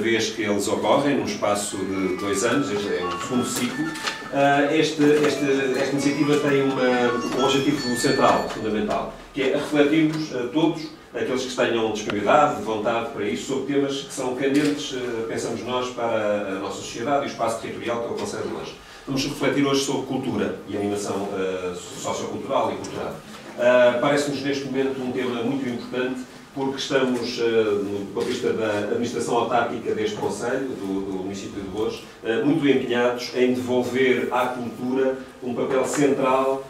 vez que eles ocorrem, num espaço de 2 anos, este é um segundo ciclo. Esta iniciativa tem um objetivo central, fundamental, que é refletirmos todos, aqueles que tenham disponibilidade, vontade para isso, sobre temas que são candentes, pensamos nós, para a nossa sociedade e o espaço territorial que é o Conselho de Loures. Vamos refletir hoje sobre cultura e animação sociocultural e cultural. Parece-nos neste momento um tema muito importante, porque estamos, do ponto de vista da administração autárquica deste Conselho, do município de Loures, muito empenhados em devolver à cultura um papel central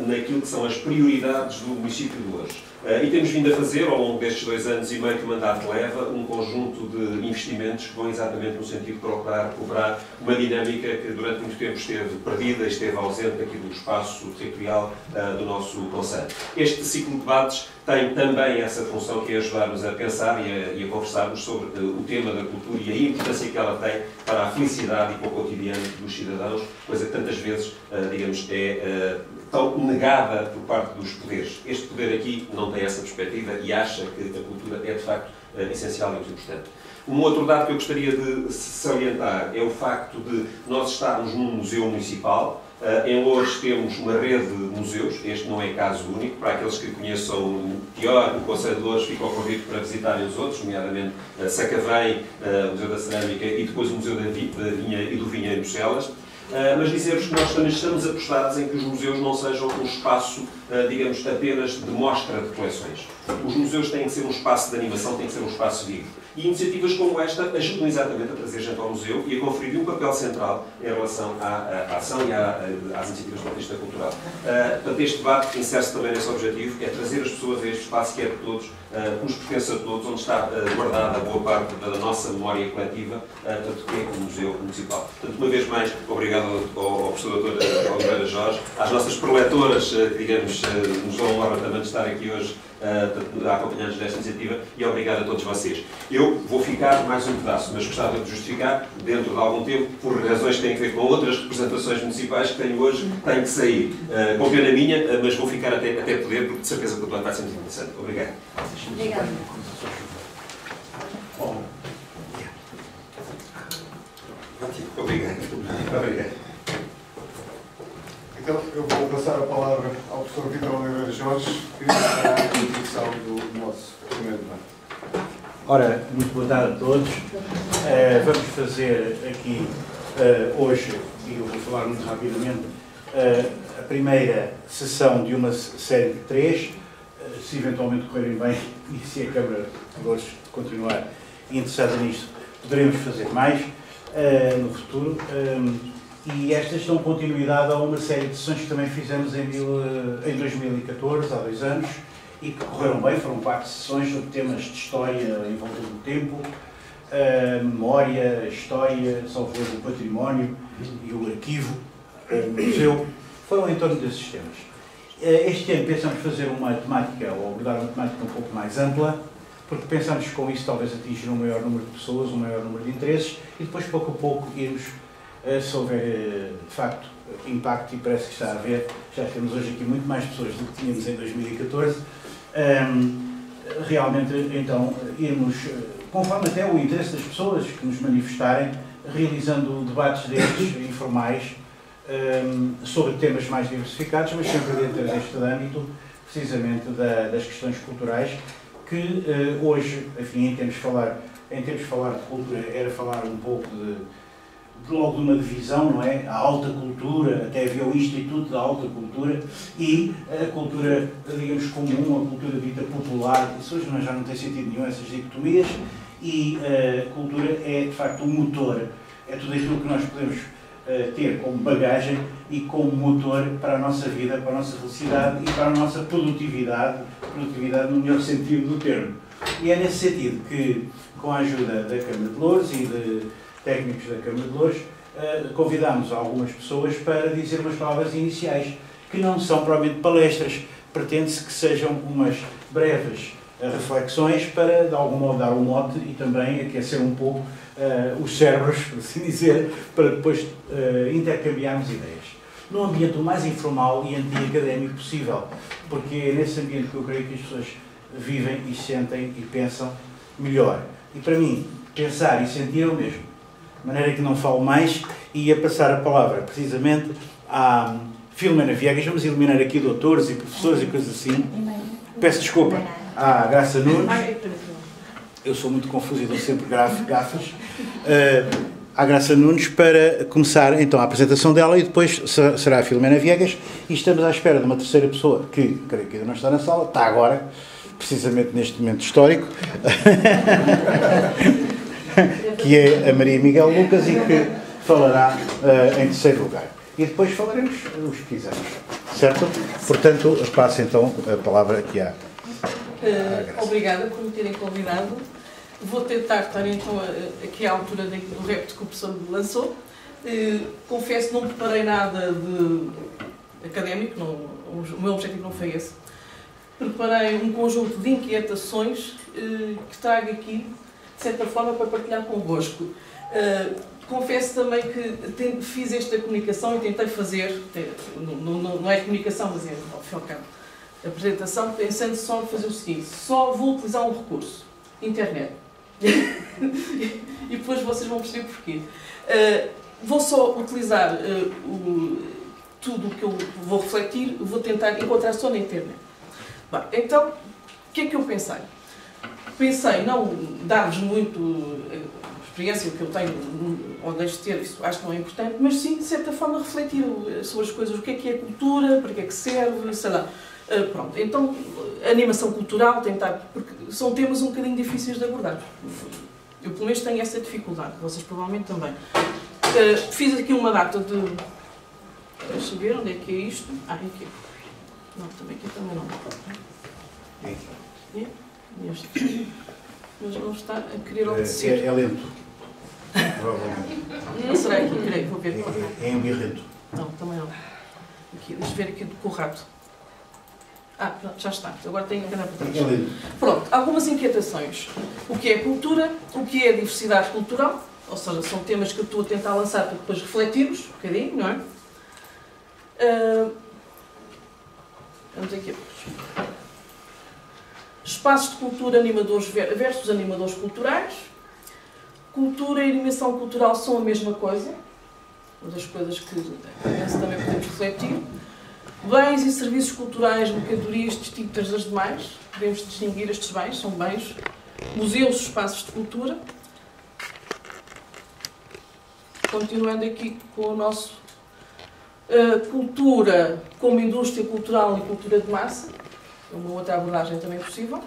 naquilo que são as prioridades do município de Loures. E temos vindo a fazer, ao longo destes 2 anos e meio que o mandato leva, um conjunto de investimentos que vão exatamente no sentido de procurar recuperar uma dinâmica que durante muito tempo esteve perdida, esteve ausente aqui do espaço territorial do nosso Conselho. Este ciclo de debates tem também essa função, que é ajudar-nos a pensar e a conversarmos sobre o tema da cultura e a importância que ela tem para a felicidade e para o cotidiano dos cidadãos, coisa que tantas vezes, digamos, é tão negada por parte dos poderes. Este poder aqui não tem essa perspectiva e acha que a cultura é, de facto, essencial e muito importante. Um outro dado que eu gostaria de salientar é o facto de nós estarmos num museu municipal. Em Loures temos uma rede de museus, este não é caso único. Para aqueles que conheçam o Pior, o Conselho de Loures, fica o convite para visitarem os outros, nomeadamente Sacavém, o Museu da Cerâmica e depois o Museu da Vinha e do Vinho em Bruxelas. Mas dizer-vos que nós também estamos apostados em que os museus não sejam um espaço, digamos, apenas de mostra de coleções. Os museus têm que ser um espaço de animação, têm que ser um espaço vivo. E iniciativas como esta ajudam exatamente a trazer gente ao museu e a conferir um papel central em relação à ação e às iniciativas do ponto de vista cultural. Portanto, este debate insere-se também nesse objetivo, é trazer as pessoas a este espaço que é de todos, que nos pertence a todos, onde está guardada a boa parte da nossa memória coletiva, portanto, que é o Museu Municipal. Portanto, uma vez mais, obrigado ao professor Dr. Oliveira Jorge, às nossas preletoras, que, digamos, nos dão a honra também de estar aqui hoje a acompanhar-nos desta iniciativa, e obrigado a todos vocês. Eu vou ficar mais um pedaço, mas gostava de justificar, dentro de algum tempo, por razões que têm a ver com outras representações municipais que tenho hoje, tenho que sair. Com pena minha, mas vou ficar até poder, porque de certeza que o debate vai ser muito interessante. Obrigado. Obrigado. Obrigado. Obrigado. Então, eu vou passar a palavra ao professor Vitor Oliveira Jorge, que fará a introdução do nosso primeiro debate. Ora, muito boa tarde a todos. Vamos fazer aqui hoje, e eu vou falar muito rapidamente, a primeira sessão de uma série de 3. Se eventualmente correrem bem e se a Câmara de Loures continuar interessada nisto, poderemos fazer mais no futuro. E estas dão continuidade a uma série de sessões que também fizemos em 2014, há 2 anos, e que correram bem. Foram 4 sessões sobre temas de história em volta do tempo, memória, história, salvador do património e o arquivo, o museu. Foram em torno desses temas. Este ano pensamos fazer uma temática, ou abordar uma temática um pouco mais ampla, porque pensamos que com isso talvez atingir um maior número de pessoas, um maior número de interesses, e depois pouco a pouco irmos, se houver de facto impacto, e parece que está a haver, já temos hoje aqui muito mais pessoas do que tínhamos em 2014, realmente então irmos, conforme até o interesse das pessoas que nos manifestarem, realizando debates destes informais sobre temas mais diversificados, mas sempre dentro deste âmbito, precisamente das questões culturais, que hoje, enfim, em termos de falar de cultura, era falar um pouco logo de uma divisão, não é? A alta cultura, até havia o Instituto da Alta Cultura, e a cultura, digamos, comum, a cultura dita popular. Isso hoje já não tem sentido nenhum, essas dicotomias, e a cultura é, de facto, um motor. É tudo aquilo que nós podemos ter como bagagem e como motor para a nossa vida, para a nossa felicidade e para a nossa produtividade no melhor sentido do termo. E é nesse sentido que, com a ajuda da Câmara de Loures e de técnicos da Câmara de Loures, convidámos algumas pessoas para dizer umas palavras iniciais, que não são provavelmente palestras, pretende-se que sejam umas breves reflexões para, de algum modo, dar um mote e também aquecer um pouco os cérebros, por assim dizer, para depois intercambiarmos ideias. Num ambiente o mais informal e anti-académico possível, porque é nesse ambiente que eu creio que as pessoas vivem e sentem e pensam melhor. E para mim, pensar e sentir o mesmo. De maneira que não falo mais e ia passar a palavra precisamente à Filomena Viegas. Vamos eliminar aqui doutores e professores e coisas assim. Peço desculpa à Graça Nunes. Eu sou muito confuso e dou sempre gafas. À Graça Nunes para começar então a apresentação dela e depois será a Filomena Viegas e estamos à espera de uma terceira pessoa que, creio que ainda não está na sala, está agora, precisamente neste momento histórico, que é a Maria Miguel Lucas e que falará em terceiro lugar. E depois falaremos os que quisermos, certo? Portanto, passo então a palavra aqui à Graça. Obrigada por me terem convidado. Vou tentar estar então aqui à altura do repto que o professor me lançou. Confesso que não preparei nada de académico, o meu objetivo não foi esse. Preparei um conjunto de inquietações que trago aqui, de certa forma, para partilhar convosco. Confesso também que fiz esta comunicação e tentei fazer, não é comunicação, mas é, ao fim e ao cabo, a apresentação, pensando só em fazer o seguinte: só vou utilizar um recurso, internet. E depois vocês vão perceber porquê. Vou só utilizar tudo o que eu vou refletir, vou tentar encontrar só na internet. Bem, então, o que é que eu pensei? Pensei não dar-vos muito a experiência que eu tenho, ou deixo de ter, isso acho que não é importante, mas sim, de certa forma, refletir sobre as coisas, o que é cultura, para que é que serve, sei lá. Pronto, então, animação cultural, tentar, porque são temas um bocadinho difíceis de abordar. Eu, pelo menos, tenho essa dificuldade, vocês provavelmente também. Fiz aqui uma data de... Deixa eu ver onde é que é isto. Ah, é aqui. Não, também aqui também não. É aqui. É? Mas não está a querer obedecer. É lento. Provavelmente. Não será aqui, peraí, vou ver. É embirrento. Não, também não. Aqui, deixa eu ver aqui com o rato. Ah, pronto, já está. Agora tenho que andar para trás. Pronto, algumas inquietações. O que é cultura? O que é diversidade cultural? Ou seja, são temas que eu estou a tentar lançar para depois refletirmos um bocadinho, não é? Vamos aqui abaixo. Espaços de cultura animadores versus animadores culturais. Cultura e animação cultural são a mesma coisa. Uma das coisas que também podemos refletir. Bens e serviços culturais, mercadorias distintas das demais. Podemos distinguir estes bens, são bens. Museus, espaços de cultura. Continuando aqui com o nosso cultura como indústria cultural e cultura de massa. É uma outra abordagem também possível.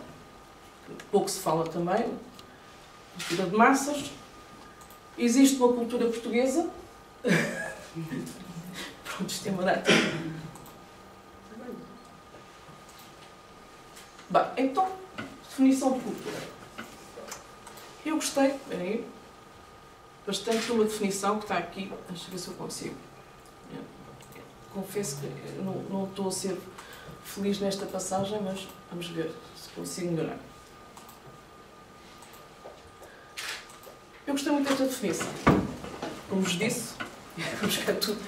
Pouco se fala também. Cultura de massas. Existe uma cultura portuguesa. Pronto, isto é uma data. Bem, então, definição de cultura. Eu gostei, peraí, bastante de uma definição que está aqui. Deixa eu ver se eu consigo. Confesso que eu não estou a ser feliz nesta passagem, mas vamos ver se consigo melhorar. Eu gostei muito desta definição. Como vos disse, vamos buscar tudo.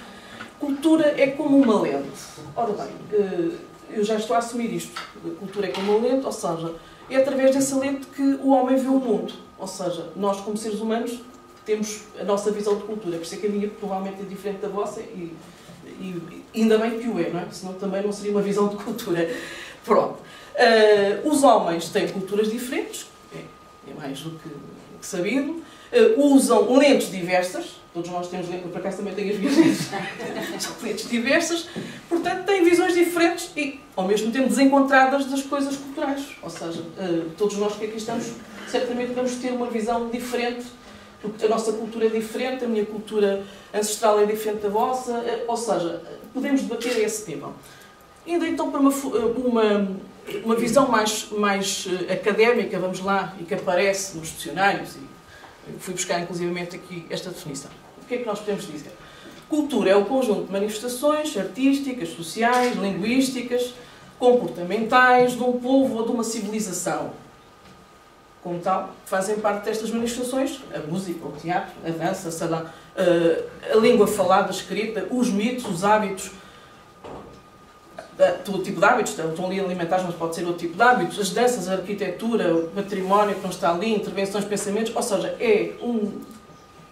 Cultura é como uma lente. Ora bem, eu já estou a assumir isto. Cultura é como uma lente, ou seja, é através dessa lente que o homem vê o mundo. Ou seja, nós como seres humanos temos a nossa visão de cultura. Por isso é que a minha provavelmente é diferente da vossa e ainda bem que o é, não é? Senão também não seria uma visão de cultura. Pronto. Os homens têm culturas diferentes, é mais do que sabido. Usam lentes diversas. Todos nós temos lentes, por acaso também tenho as minhas lentes. São lentes diversas. Portanto, têm visões diferentes e, ao mesmo tempo, desencontradas das coisas culturais. Ou seja, todos nós que aqui estamos, certamente vamos ter uma visão diferente, porque a nossa cultura é diferente, a minha cultura ancestral é diferente da vossa, ou seja, podemos debater esse tema. Ainda então para uma visão mais académica, vamos lá, e que aparece nos dicionários, e fui buscar inclusivamente aqui esta definição. O que é que nós podemos dizer? Cultura é o conjunto de manifestações artísticas, sociais, linguísticas, comportamentais de um povo ou de uma civilização. Como tal, fazem parte destas manifestações a música, o teatro, a dança, sei lá, a língua falada, escrita, os mitos, os hábitos. todo tipo de hábitos, estão ali alimentares, mas pode ser outro tipo de hábitos, as danças, a arquitetura, o património que não está ali, intervenções, pensamentos, ou seja, é um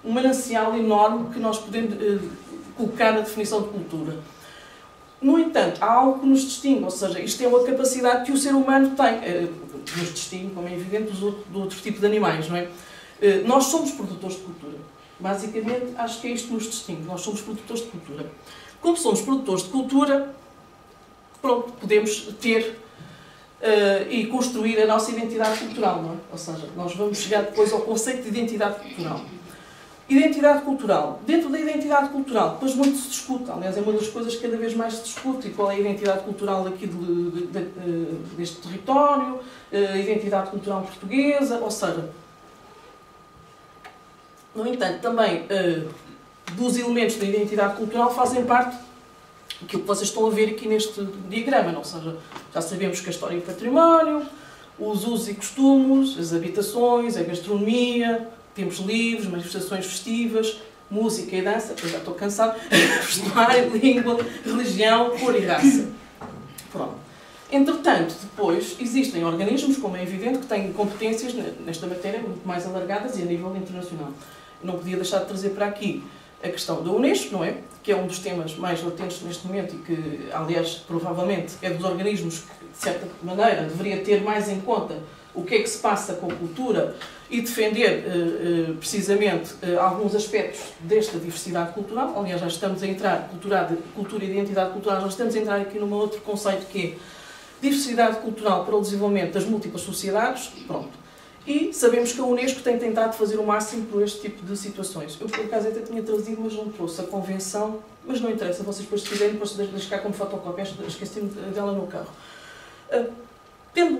manancial enorme que nós podemos colocar na definição de cultura. No entanto, há algo que nos distingue, ou seja, isto é uma capacidade que o ser humano tem, nos distingue, como é evidente, do outro tipo de animais, não é? Nós somos produtores de cultura. Basicamente, acho que é isto que nos distingue, nós somos produtores de cultura. Como somos produtores de cultura, pronto, podemos ter e construir a nossa identidade cultural, não é? Ou seja, nós vamos chegar depois ao conceito de identidade cultural. Identidade cultural. Dentro da identidade cultural, depois muito se discute, aliás, é uma das coisas que cada vez mais se discute, e qual é a identidade cultural aqui deste território, a identidade cultural portuguesa, ou seja, no entanto, também dos elementos da identidade cultural fazem parte aquilo que vocês estão a ver aqui neste diagrama, não? Ou seja, já sabemos que a história e o património, os usos e costumes, as habitações, a gastronomia, temos livros, manifestações festivas, música e dança, eu já estou cansado, vestuário, língua, religião, cor e raça. Pronto. Entretanto, depois, existem organismos, como é evidente, que têm competências nesta matéria muito mais alargadas e a nível internacional. Eu não podia deixar de trazer para aqui a questão da Unesco, não é? Que é um dos temas mais latentes neste momento e que, aliás, provavelmente é dos organismos que, de certa maneira, deveria ter mais em conta o que é que se passa com a cultura e defender, precisamente, alguns aspectos desta diversidade cultural. Aliás, já estamos a entrar, cultura e identidade cultural, já estamos a entrar aqui num outro conceito que é diversidade cultural para o desenvolvimento das múltiplas sociedades. Pronto. E sabemos que a Unesco tem tentado fazer o máximo por este tipo de situações. Eu, por acaso, até tinha trazido, mas não trouxe a convenção, mas não interessa, vocês depois, se quiserem, depois deixo cá como fotocópia, esqueci-me dela no carro. Tendo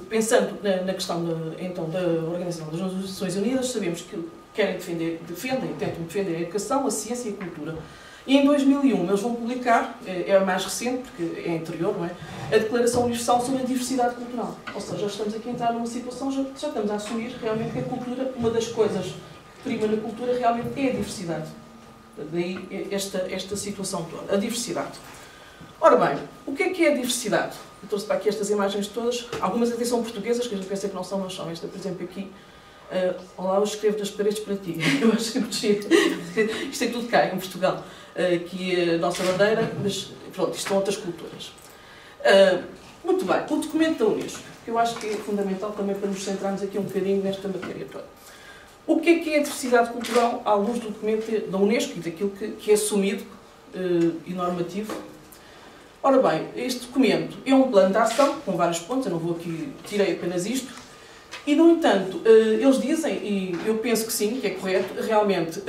pensando na questão então, da Organização das Nações Unidas, sabemos que defendem e tentam defender a educação, a ciência e a cultura. E em 2001 eles vão publicar, é a mais recente, porque é anterior, não é? A Declaração Universal sobre a Diversidade Cultural. Ou seja, já estamos aqui a entrar numa situação, já estamos a assumir realmente que a cultura, uma das coisas que prima na cultura realmente é a diversidade. Daí esta situação toda, a diversidade. Ora bem, o que é a diversidade? Eu trouxe para aqui estas imagens todas, algumas até são portuguesas, que a gente pensa que não são, mas são. Esta, por exemplo, aqui. Olá, eu escrevo das paredes para ti. Eu acho que isto é tudo cá, em Portugal. Aqui a nossa bandeira, mas pronto, isto são outras culturas. Muito bem, o documento da Unesco, que eu acho que é fundamental também para nos centrarmos aqui um bocadinho nesta matéria toda. O que é a diversidade cultural à luz do documento da Unesco e daquilo que é assumido e normativo? Ora bem, este documento é um plano de ação, com vários pontos, eu não vou aqui, tirei apenas isto, e no entanto, eles dizem, e eu penso que sim, que é correto, realmente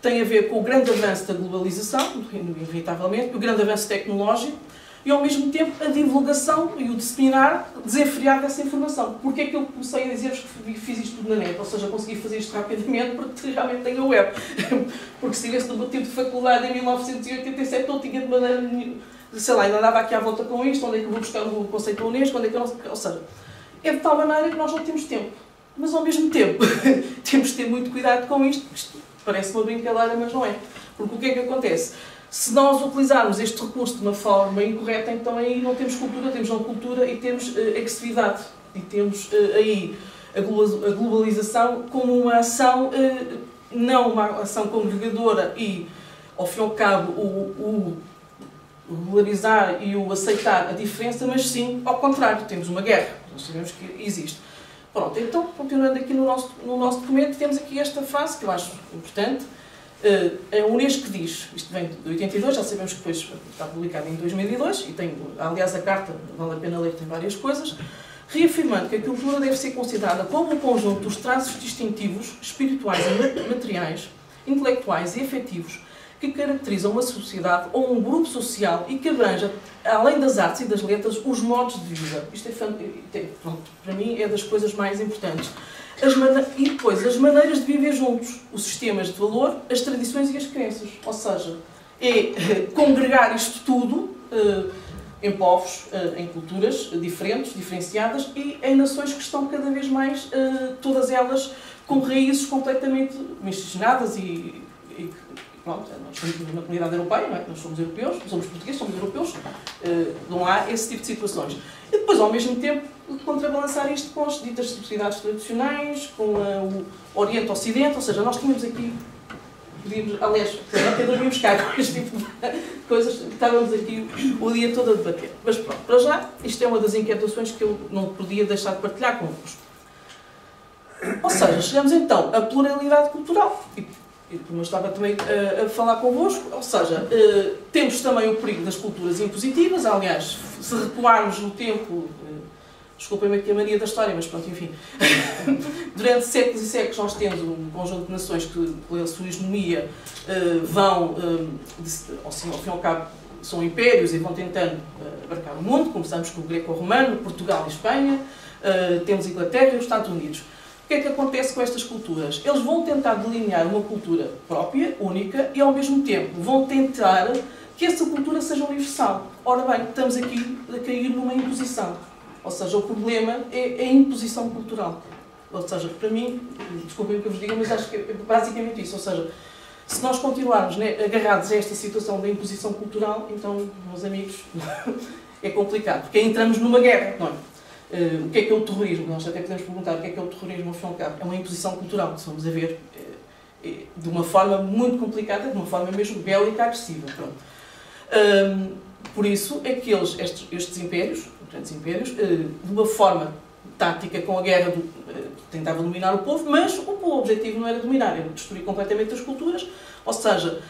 tem a ver com o grande avanço da globalização, inevitavelmente, o grande avanço tecnológico, e ao mesmo tempo a divulgação e o disseminar desenfreado dessa informação. Porquê é que eu comecei a dizer-vos que fiz isto tudo na net? Ou seja, consegui fazer isto rapidamente porque realmente tenho a web. Porque se tivesse no tempo de faculdade em 1987 não tinha de maneira nenhuma, sei lá, ainda andava aqui à volta com isto, onde é que eu vou buscar o conceito da Unesco, onde é que eu não... Ou seja, é de tal maneira que nós não temos tempo. Mas ao mesmo tempo temos de ter muito cuidado com isto. Isto parece uma brincadeira, mas não é. Porque o que é que acontece? Se nós utilizarmos este recurso de uma forma incorreta, então aí não temos cultura, temos não cultura e temos agressividade. E temos aí a globalização como uma ação, não uma ação congregadora e, ao fim e ao cabo, o regularizar e o aceitar a diferença, mas sim, ao contrário, temos uma guerra. Nós sabemos que existe. Pronto, então, continuando aqui no nosso documento, temos aqui esta frase que eu acho importante. A Unesco diz, isto vem de 82, já sabemos que depois está publicado em 2002, e tem, aliás, a carta, vale a pena ler, tem várias coisas, reafirmando que a cultura deve ser considerada como um conjunto dos traços distintivos, espirituais e materiais, intelectuais e afetivos, que caracterizam uma sociedade ou um grupo social e que abranja, além das artes e das letras, os modos de vida. Isto pronto, para mim é das coisas mais importantes. E depois, as maneiras de viver juntos, os sistemas de valor, as tradições e as crenças. Ou seja, é congregar isto tudo em povos, em culturas diferentes, diferenciadas e em nações que estão cada vez mais, todas elas com raízes completamente miscigenadas e pronto, nós somos na comunidade europeia, não é? Nós somos europeus, somos portugueses, somos europeus, não há esse tipo de situações. E depois, ao mesmo tempo, contrabalançar isto com as ditas sociedades tradicionais, com o Oriente-Ocidente, ou seja, nós tínhamos aqui, aliás, até dormimos cá com este tipo de coisas, estávamos aqui o dia todo a debater. Mas pronto, para já, isto é uma das inquietações que eu não podia deixar de partilhar convosco. Ou seja, chegamos então à pluralidade cultural. E como eu estava também a falar convosco, ou seja, temos também o perigo das culturas impositivas, aliás, se recuarmos no tempo, desculpem-me aqui a mania da história, mas pronto, enfim, durante séculos e séculos nós temos um conjunto de nações que, pela sua hegemonia, vão, ao fim e ao cabo, são impérios e vão tentando abarcar o mundo. Começamos com o greco-romano, Portugal e Espanha, temos Inglaterra e os Estados Unidos. O que é que acontece com estas culturas? Eles vão tentar delinear uma cultura própria, única, e ao mesmo tempo vão tentar que essa cultura seja universal. Ora bem, estamos aqui a cair numa imposição. Ou seja, o problema é a imposição cultural. Ou seja, para mim, desculpem o que eu vos diga, mas acho que é basicamente isso. Ou seja, se nós continuarmos, né, agarrados a esta situação da imposição cultural, então, meus amigos, é complicado. Porque aí entramos numa guerra, não é? O que é o terrorismo? Nós até podemos perguntar o que é o terrorismo ao fim e ao cabo. É uma imposição cultural, que vamos a ver de uma forma muito complicada, de uma forma mesmo bélica, agressiva. Pronto. Por isso é que estes impérios, grandes impérios, de uma forma tática com a guerra, tentavam dominar o povo, mas o objetivo não era dominar, era destruir completamente as culturas. Ou seja,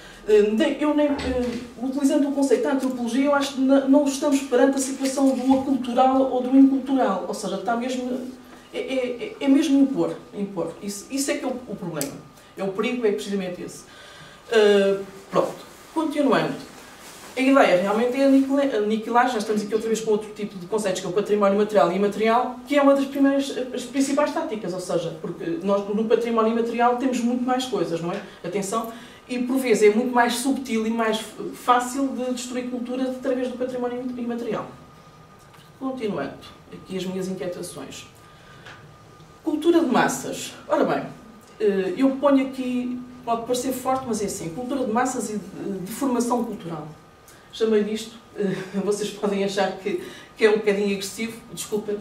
utilizando o conceito da antropologia, eu acho que não estamos perante a situação do acultural ou do incultural. Ou seja, está mesmo, é mesmo impor. Isso é que é o problema. É o perigo, é precisamente esse. Pronto, continuando. A ideia realmente é aniquilar, já estamos aqui outra vez com outro tipo de conceitos, que é o património material e imaterial, que é uma das as principais táticas, ou seja, porque nós no património imaterial temos muito mais coisas, não é? Atenção, e por vezes é muito mais subtil e mais fácil de destruir cultura através do património imaterial. Continuando, aqui as minhas inquietações. Cultura de massas. Ora bem, eu ponho aqui, pode parecer forte, mas é assim, cultura de massas e de formação cultural. Chamei disto, vocês podem achar que é um bocadinho agressivo, desculpem,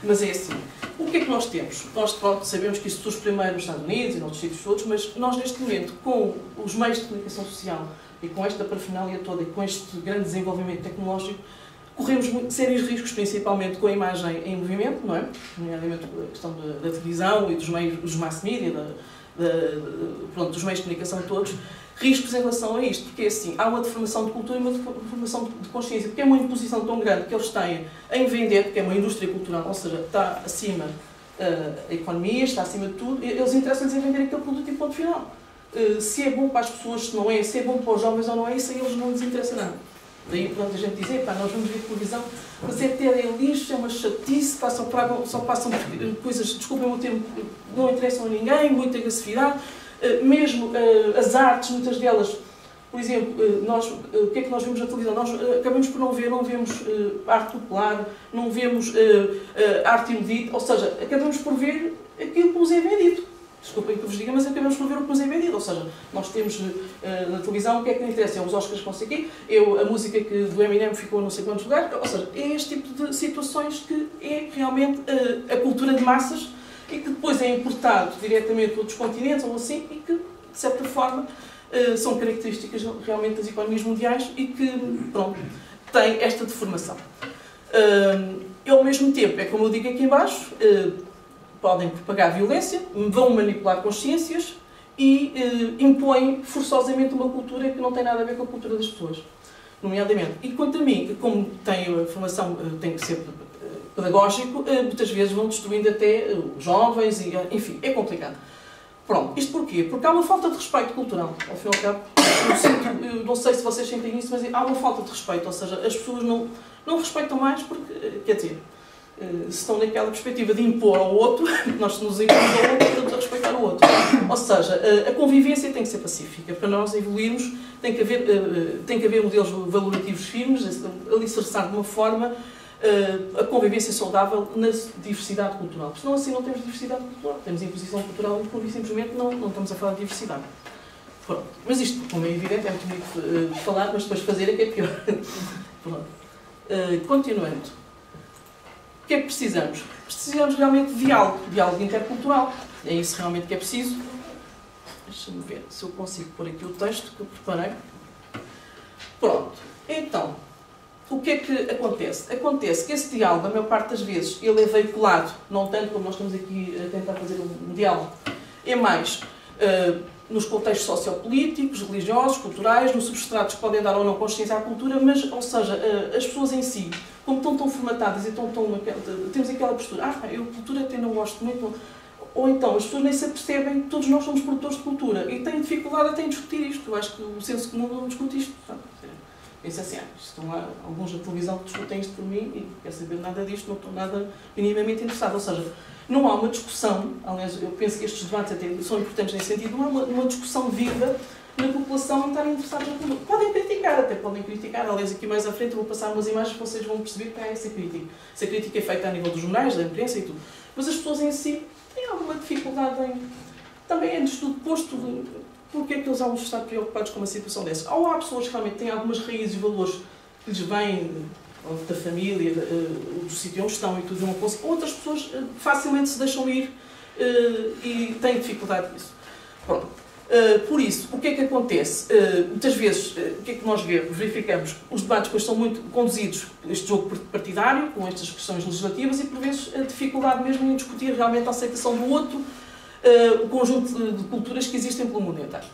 mas é assim. O que é que nós temos? Nós sabemos que isto surge primeiro nos Estados Unidos e noutros sítios todos, mas nós neste momento, com os meios de comunicação social e com esta parafernália toda e com este grande desenvolvimento tecnológico, corremos sérios riscos, principalmente com a imagem em movimento, não é? Nomeadamente a questão da televisão e dos meios, dos mass media, dos meios de comunicação todos, riscos em relação a isto, porque assim, há uma deformação de cultura e uma deformação de consciência, porque é uma imposição tão grande que eles têm em vender, porque é uma indústria cultural, ou seja, está acima a economia, está acima de tudo, eles interessam-lhes em vender aquele produto e ponto final. Se é bom para as pessoas, se não é, se é bom para os jovens ou não é, isso a eles não lhes interessa nada. Daí, pronto, a gente diz, nós vamos ver televisão, mas é lixo, é uma chatice, só passam coisas, desculpem o termo, não interessam a ninguém, muita agressividade. Mesmo as artes, muitas delas, por exemplo, o que é que nós vemos na televisão? Nós acabamos por não vemos arte popular, não vemos arte erudita, ou seja, acabamos por ver aquilo que nos é vendido. Desculpem que vos diga, mas acabamos por ver o que nos é vendido. Ou seja, nós temos na televisão o que é que nos interessa? É os Oscars que não sei o quê, a música do Eminem ficou a não sei quantos lugares, ou seja, é este tipo de situações que é realmente a cultura de massas e que depois é importado diretamente de outros continentes ou assim, e que, de certa forma, são características realmente das economias mundiais e que, pronto, têm esta deformação. E, ao mesmo tempo, é como eu digo aqui em baixo, podem propagar violência, vão manipular consciências e impõem forçosamente uma cultura que não tem nada a ver com a cultura das pessoas, nomeadamente. E quanto a mim, como tenho a formação, tem que ser pedagógico, muitas vezes vão destruindo até os jovens, e, enfim, é complicado. Pronto, isto porquê? Porque há uma falta de respeito cultural, ao fim e ao cabo. Eu não sei se vocês sentem isso, mas há uma falta de respeito, ou seja, as pessoas não respeitam mais porque, quer dizer, se estão naquela perspectiva de impor ao outro, nós nos impomos ao outro, estamos a respeitar o outro. Ou seja, a convivência tem que ser pacífica. Para nós evoluirmos, tem que haver modelos valorativos firmes, alicerçar de uma forma a convivência saudável na diversidade cultural. Senão assim não temos diversidade cultural. Temos imposição cultural e, simplesmente, não estamos a falar de diversidade. Pronto. Mas isto, como é evidente, é muito bonito de falar, mas depois fazer é que é pior. Pronto. Continuando. O que é que precisamos? Precisamos realmente de diálogo intercultural. É isso realmente que é preciso. Deixa-me ver se eu consigo pôr aqui o texto que eu preparei. Pronto. Então, o que é que acontece? Acontece que esse diálogo, a maior parte das vezes, ele é veiculado, não tanto como nós estamos aqui a tentar fazer um diálogo, é mais nos contextos sociopolíticos, religiosos, culturais, nos substratos que podem dar ou não consciência à cultura, mas, ou seja, as pessoas em si, como estão tão formatadas e temos aquela postura, eu cultura até não gosto muito, ou então as pessoas nem se apercebem que todos nós somos produtores de cultura e têm dificuldade até em discutir isto. Eu acho que o senso comum não discute isto. Pensa assim, estão lá alguns na televisão que discutem isto por mim e não quero saber nada disto, não estou nada minimamente interessado. Ou seja, não há uma discussão, aliás, eu penso que estes debates até são importantes nesse sentido, não há uma discussão viva na população não estarem interessados na cultura. Podem criticar, aliás, aqui mais à frente eu vou passar umas imagens que vocês vão perceber que há essa crítica. Essa crítica é feita a nível dos jornais, da imprensa e tudo. Mas as pessoas em si têm alguma dificuldade também antes do posto de porque é que eles vão estar preocupados com uma situação dessa. Ou há pessoas que realmente têm algumas raízes e valores que lhes vêm da família, do sítio onde estão e tudo, outras pessoas facilmente se deixam ir e têm dificuldade nisso. Pronto. Por isso, o que é que acontece? Muitas vezes, o que é que nós verificamos? Os debates depois são muito conduzidos por este jogo partidário, com estas questões legislativas, e por vezes a dificuldade mesmo em discutir realmente a aceitação do outro, o conjunto de culturas que existem pelo mundo inteiro.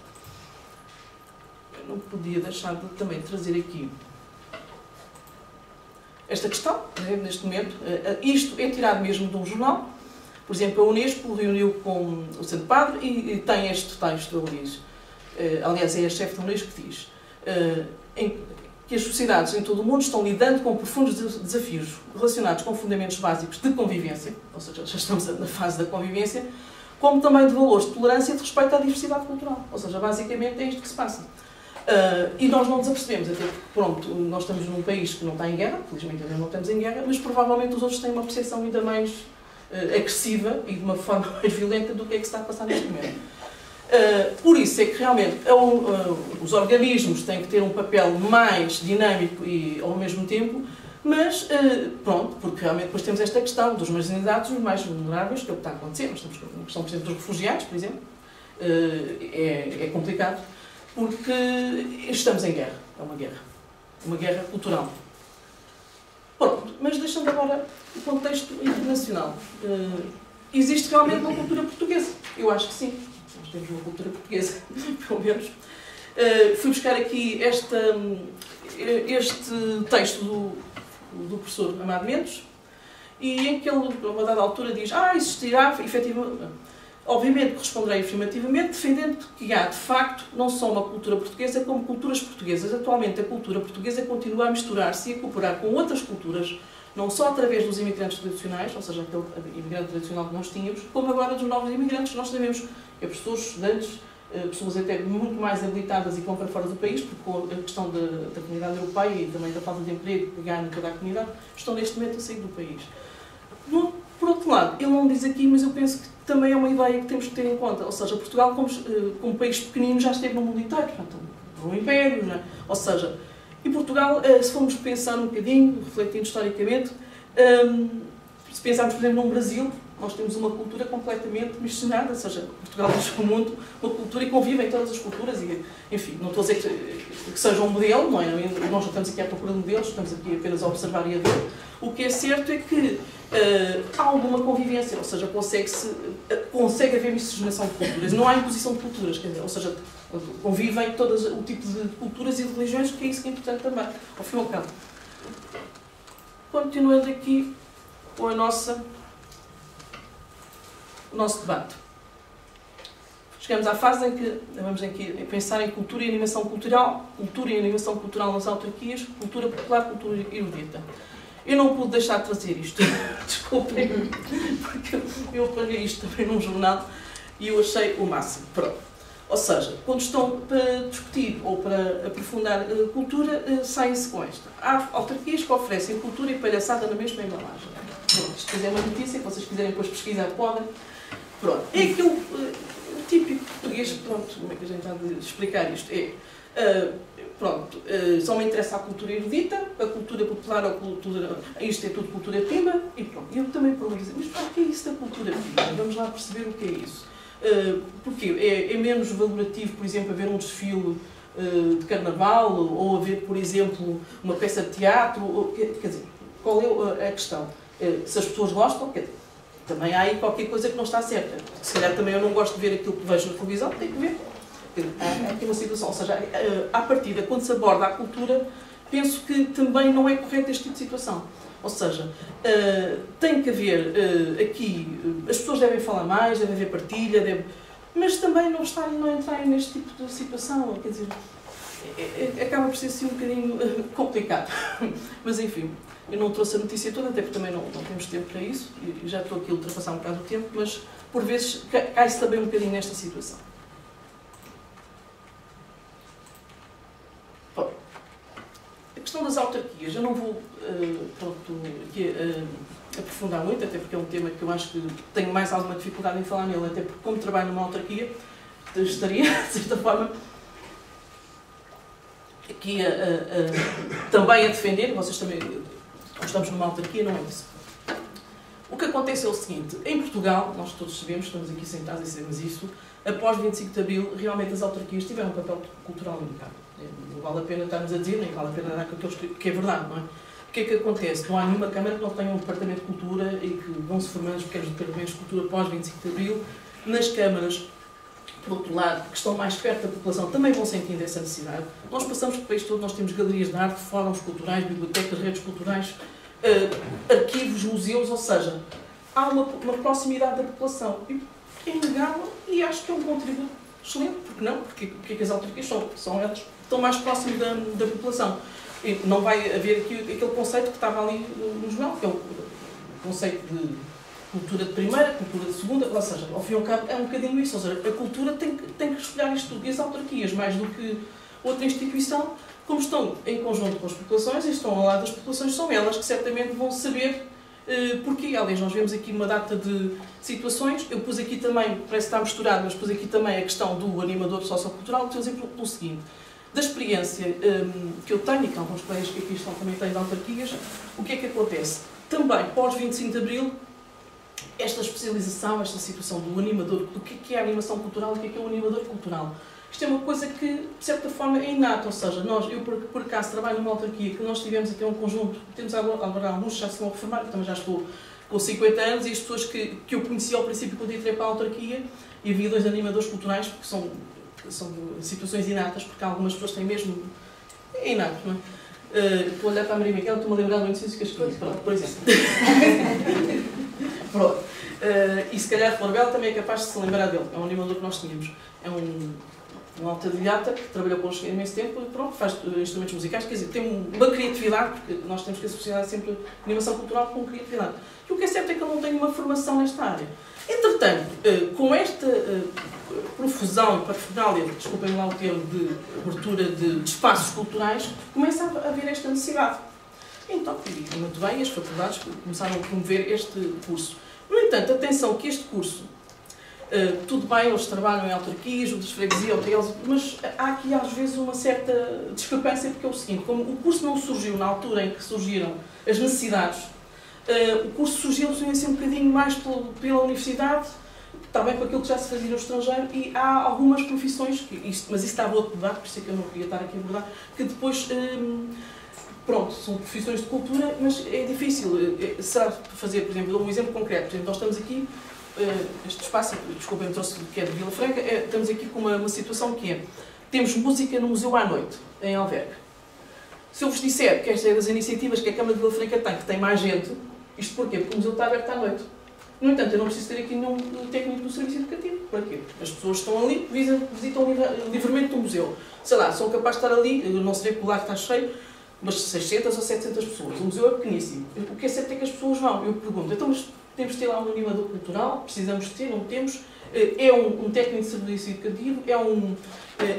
Eu não podia deixar de também trazer aqui esta questão, neste momento. Isto é tirado mesmo de um jornal. Por exemplo, a Unesco reuniu com o Santo Padre e tem este texto, ele diz, aliás, é a chefe da Unesco que diz, que as sociedades em todo o mundo estão lidando com profundos desafios relacionados com fundamentos básicos de convivência, ou seja, já estamos na fase da convivência, como também de valores de tolerância e de respeito à diversidade cultural. Ou seja, basicamente é isto que se passa. E nós não nos apercebemos, até porque, pronto, nós estamos num país que não está em guerra, felizmente ainda não estamos em guerra, mas provavelmente os outros têm uma percepção ainda mais agressiva e de uma forma mais violenta do que é que se está a passar neste momento. Por isso é que realmente os organismos têm que ter um papel mais dinâmico e ao mesmo tempo, mas pronto, porque realmente depois temos esta questão dos marginalizados e os mais vulneráveis, que é o que está a acontecer. Nós temos a questão, por exemplo, dos refugiados, por exemplo, é complicado, porque estamos em guerra, é uma guerra cultural. Pronto, mas deixando agora o contexto internacional. Existe realmente uma cultura portuguesa? Eu acho que sim. Nós temos uma cultura portuguesa, pelo menos. Fui buscar aqui este texto do professor Amado Mendes, e em que ele, a uma dada altura, diz: existirá, efetivamente, obviamente responderei afirmativamente, defendendo que há, de facto, não só uma cultura portuguesa, como culturas portuguesas. Atualmente, a cultura portuguesa continua a misturar-se e a cooperar com outras culturas, não só através dos imigrantes tradicionais, ou seja, aquele imigrante tradicional que nós tínhamos, como agora dos novos imigrantes que nós sabemos, que é professores, estudantes, pessoas até muito mais habilitadas e que vão para fora do país, porque com a questão da comunidade europeia e também da falta de emprego que ganham cada comunidade, estão neste momento a sair do país. Por outro lado, ele não diz aqui, mas eu penso que também é uma ideia que temos que ter em conta. Ou seja, Portugal, como país pequenino, já esteve no mundo inteiro, portanto, um império, já. Ou seja, e Portugal, se formos pensar um bocadinho, refletindo historicamente, se pensarmos, por exemplo, no Brasil, nós temos uma cultura completamente miscigenada, ou seja, Portugal deixa o mundo uma cultura e convive em todas as culturas, e, enfim, não estou a dizer que seja um modelo, não é? Nós não estamos aqui à procura de modelos, estamos aqui apenas a observar e a ver. O que é certo é que há alguma convivência, ou seja, consegue haver miscigenação de culturas, não há imposição de culturas, quer dizer, ou seja, convivem todo o tipo de culturas e de religiões, que é isso que é importante também, ao fim e ao cabo. Continuando aqui com o nosso debate. Chegamos à fase em que vamos aqui pensar em cultura e animação cultural nas autarquias, cultura popular, cultura erudita. Eu não pude deixar de trazer isto, desculpem, porque eu apanhei isto também num jornal e eu achei o máximo. Pronto. Ou seja, quando estão para discutir ou para aprofundar cultura, saem-se com esta. Há autarquias que oferecem cultura e palhaçada na mesma embalagem. Pronto, isto é uma notícia, que vocês quiserem depois pesquisar, podem. Pronto. É aquele típico português, pronto, como é que a gente há de explicar isto? Só me interessa a cultura erudita, a cultura popular, isto é tudo cultura prima, e pronto. Eu também pergunto, mas para que é isso da cultura prima? Vamos lá perceber o que é isso. Porque é menos valorativo, por exemplo, haver um desfile de carnaval, ou haver, por exemplo, uma peça de teatro, quer dizer, qual é a questão? Se as pessoas gostam, quer dizer, também há aí qualquer coisa que não está certa. Se calhar também eu não gosto de ver aquilo que vejo na televisão, tem que ver. Há aqui uma situação, ou seja, à partida, quando se aborda a cultura, penso que também não é correto este tipo de situação. Ou seja, tem que haver aqui, as pessoas devem falar mais, deve haver partilha, mas também não entrarem neste tipo de situação, quer dizer, acaba por ser assim um bocadinho complicado. Mas enfim, eu não trouxe a notícia toda, até porque também não temos tempo para isso, e já estou aqui a ultrapassar um bocado o tempo, mas por vezes cai-se também um bocadinho nesta situação. Bom, a questão das autarquias, eu não vou aqui, aprofundar muito, até porque é um tema que eu acho que tenho mais alguma dificuldade em falar nele, até porque como trabalho numa autarquia, estaria, de certa forma, aqui também a defender, vocês também estamos numa autarquia, não é isso. O que acontece é o seguinte, em Portugal, nós todos sabemos, estamos aqui sentados e sabemos isso, após 25 de Abril, realmente as autarquias tiveram um papel cultural limitado. Não vale a pena estarmos a dizer, nem vale a pena dar com aqueles que é verdade, não é? O que é que acontece? Não há nenhuma Câmara que não tenha um departamento de cultura e que vão-se formando os pequenos departamentos de cultura após 25 de Abril. Nas câmaras, por outro lado, que estão mais perto da população, também vão sentindo essa necessidade. Nós passamos pelo país todo, nós temos galerias de arte, fóruns culturais, bibliotecas, redes culturais, arquivos, museus, ou seja, há uma proximidade da população. E é inegável e acho que é um contributo excelente, porque não? Porque as autarquias são elas que estão mais próximos da população. E não vai haver aqui aquele conceito que estava ali no jornal, que é o conceito de cultura de primeira, cultura de segunda, ou seja, ao fim e ao cabo é um bocadinho isso, ou seja, a cultura tem que espelhar isto tudo. E as autarquias, mais do que outra instituição, como estão em conjunto com as populações e estão ao lado das populações, são elas que certamente vão saber porquê. Aliás, nós vemos aqui uma data de situações, eu pus aqui também, parece que está misturado, mas pus aqui também a questão do animador sociocultural, por exemplo, pelo seguinte. Da experiência que eu tenho, e que alguns colegas que aqui estão também têm de autarquias, o que é que acontece? Também, pós 25 de Abril, esta especialização, esta situação do animador, do que é a animação cultural, o que é o animador cultural. Isto é uma coisa que, de certa forma, é inata, ou seja, eu por acaso trabalho numa autarquia que nós tivemos até um conjunto, temos agora alguns já se vão reformar, eu também já estou com 50 anos, e as pessoas que eu conheci ao princípio quando entrei para a autarquia, e havia 2 animadores culturais, porque são situações inatas, porque algumas pessoas têm mesmo... É inato, não é? Estou a olhar para a Maria Miguel, estou-me a lembrar do Indecício que as coisas, pronto, por exemplo. Pronto. E se calhar a Florbela também é capaz de se lembrar dele, é um animador que nós tínhamos. É um autodidata que trabalhou connosco há imenso tempo e pronto, faz instrumentos musicais, quer dizer, tem uma criatividade, porque nós temos que associar sempre animação cultural com criatividade. E o que é certo é que eu não tenho uma formação nesta área. Entretanto, com esta profusão e parafernália, desculpem lá o termo, de abertura de espaços culturais, começa a haver esta necessidade. Então, e muito bem, as faculdades começaram a promover este curso. No entanto, atenção que este curso, tudo bem, eles trabalham em autarquias, outras freguesias, hotéis, mas há aqui às vezes uma certa discrepância, porque é o seguinte, como o curso não surgiu na altura em que surgiram as necessidades, o curso surgiu assim um bocadinho mais pela universidade, também com aquilo que já se fazia no estrangeiro, e há algumas profissões, mas isso estava outro debate, por isso é que eu não queria estar aqui a abordar, que depois, pronto, são profissões de cultura, mas é difícil. Será fazer, por exemplo, um exemplo concreto, por exemplo, nós estamos aqui, este espaço, desculpem, eu trouxe que é de Vila Franca, estamos aqui com uma situação que é, temos música no museu à noite, em Alverca. Se eu vos disser que esta é das iniciativas que a Câmara de Vila Franca tem, que tem mais gente, isto porquê? Porque o museu está aberto à noite. No entanto, eu não preciso ter aqui nenhum técnico do serviço educativo. Para quê? As pessoas estão ali, visitam livremente o museu. Sei lá, são capazes de estar ali, não se vê que o lar está cheio, mas 600 ou 700 pessoas. O museu é pequeníssimo. O que é certo é que as pessoas vão. Eu pergunto, então, mas temos de ter lá um animador cultural? Precisamos de ter? Não temos? É um técnico de serviço educativo? É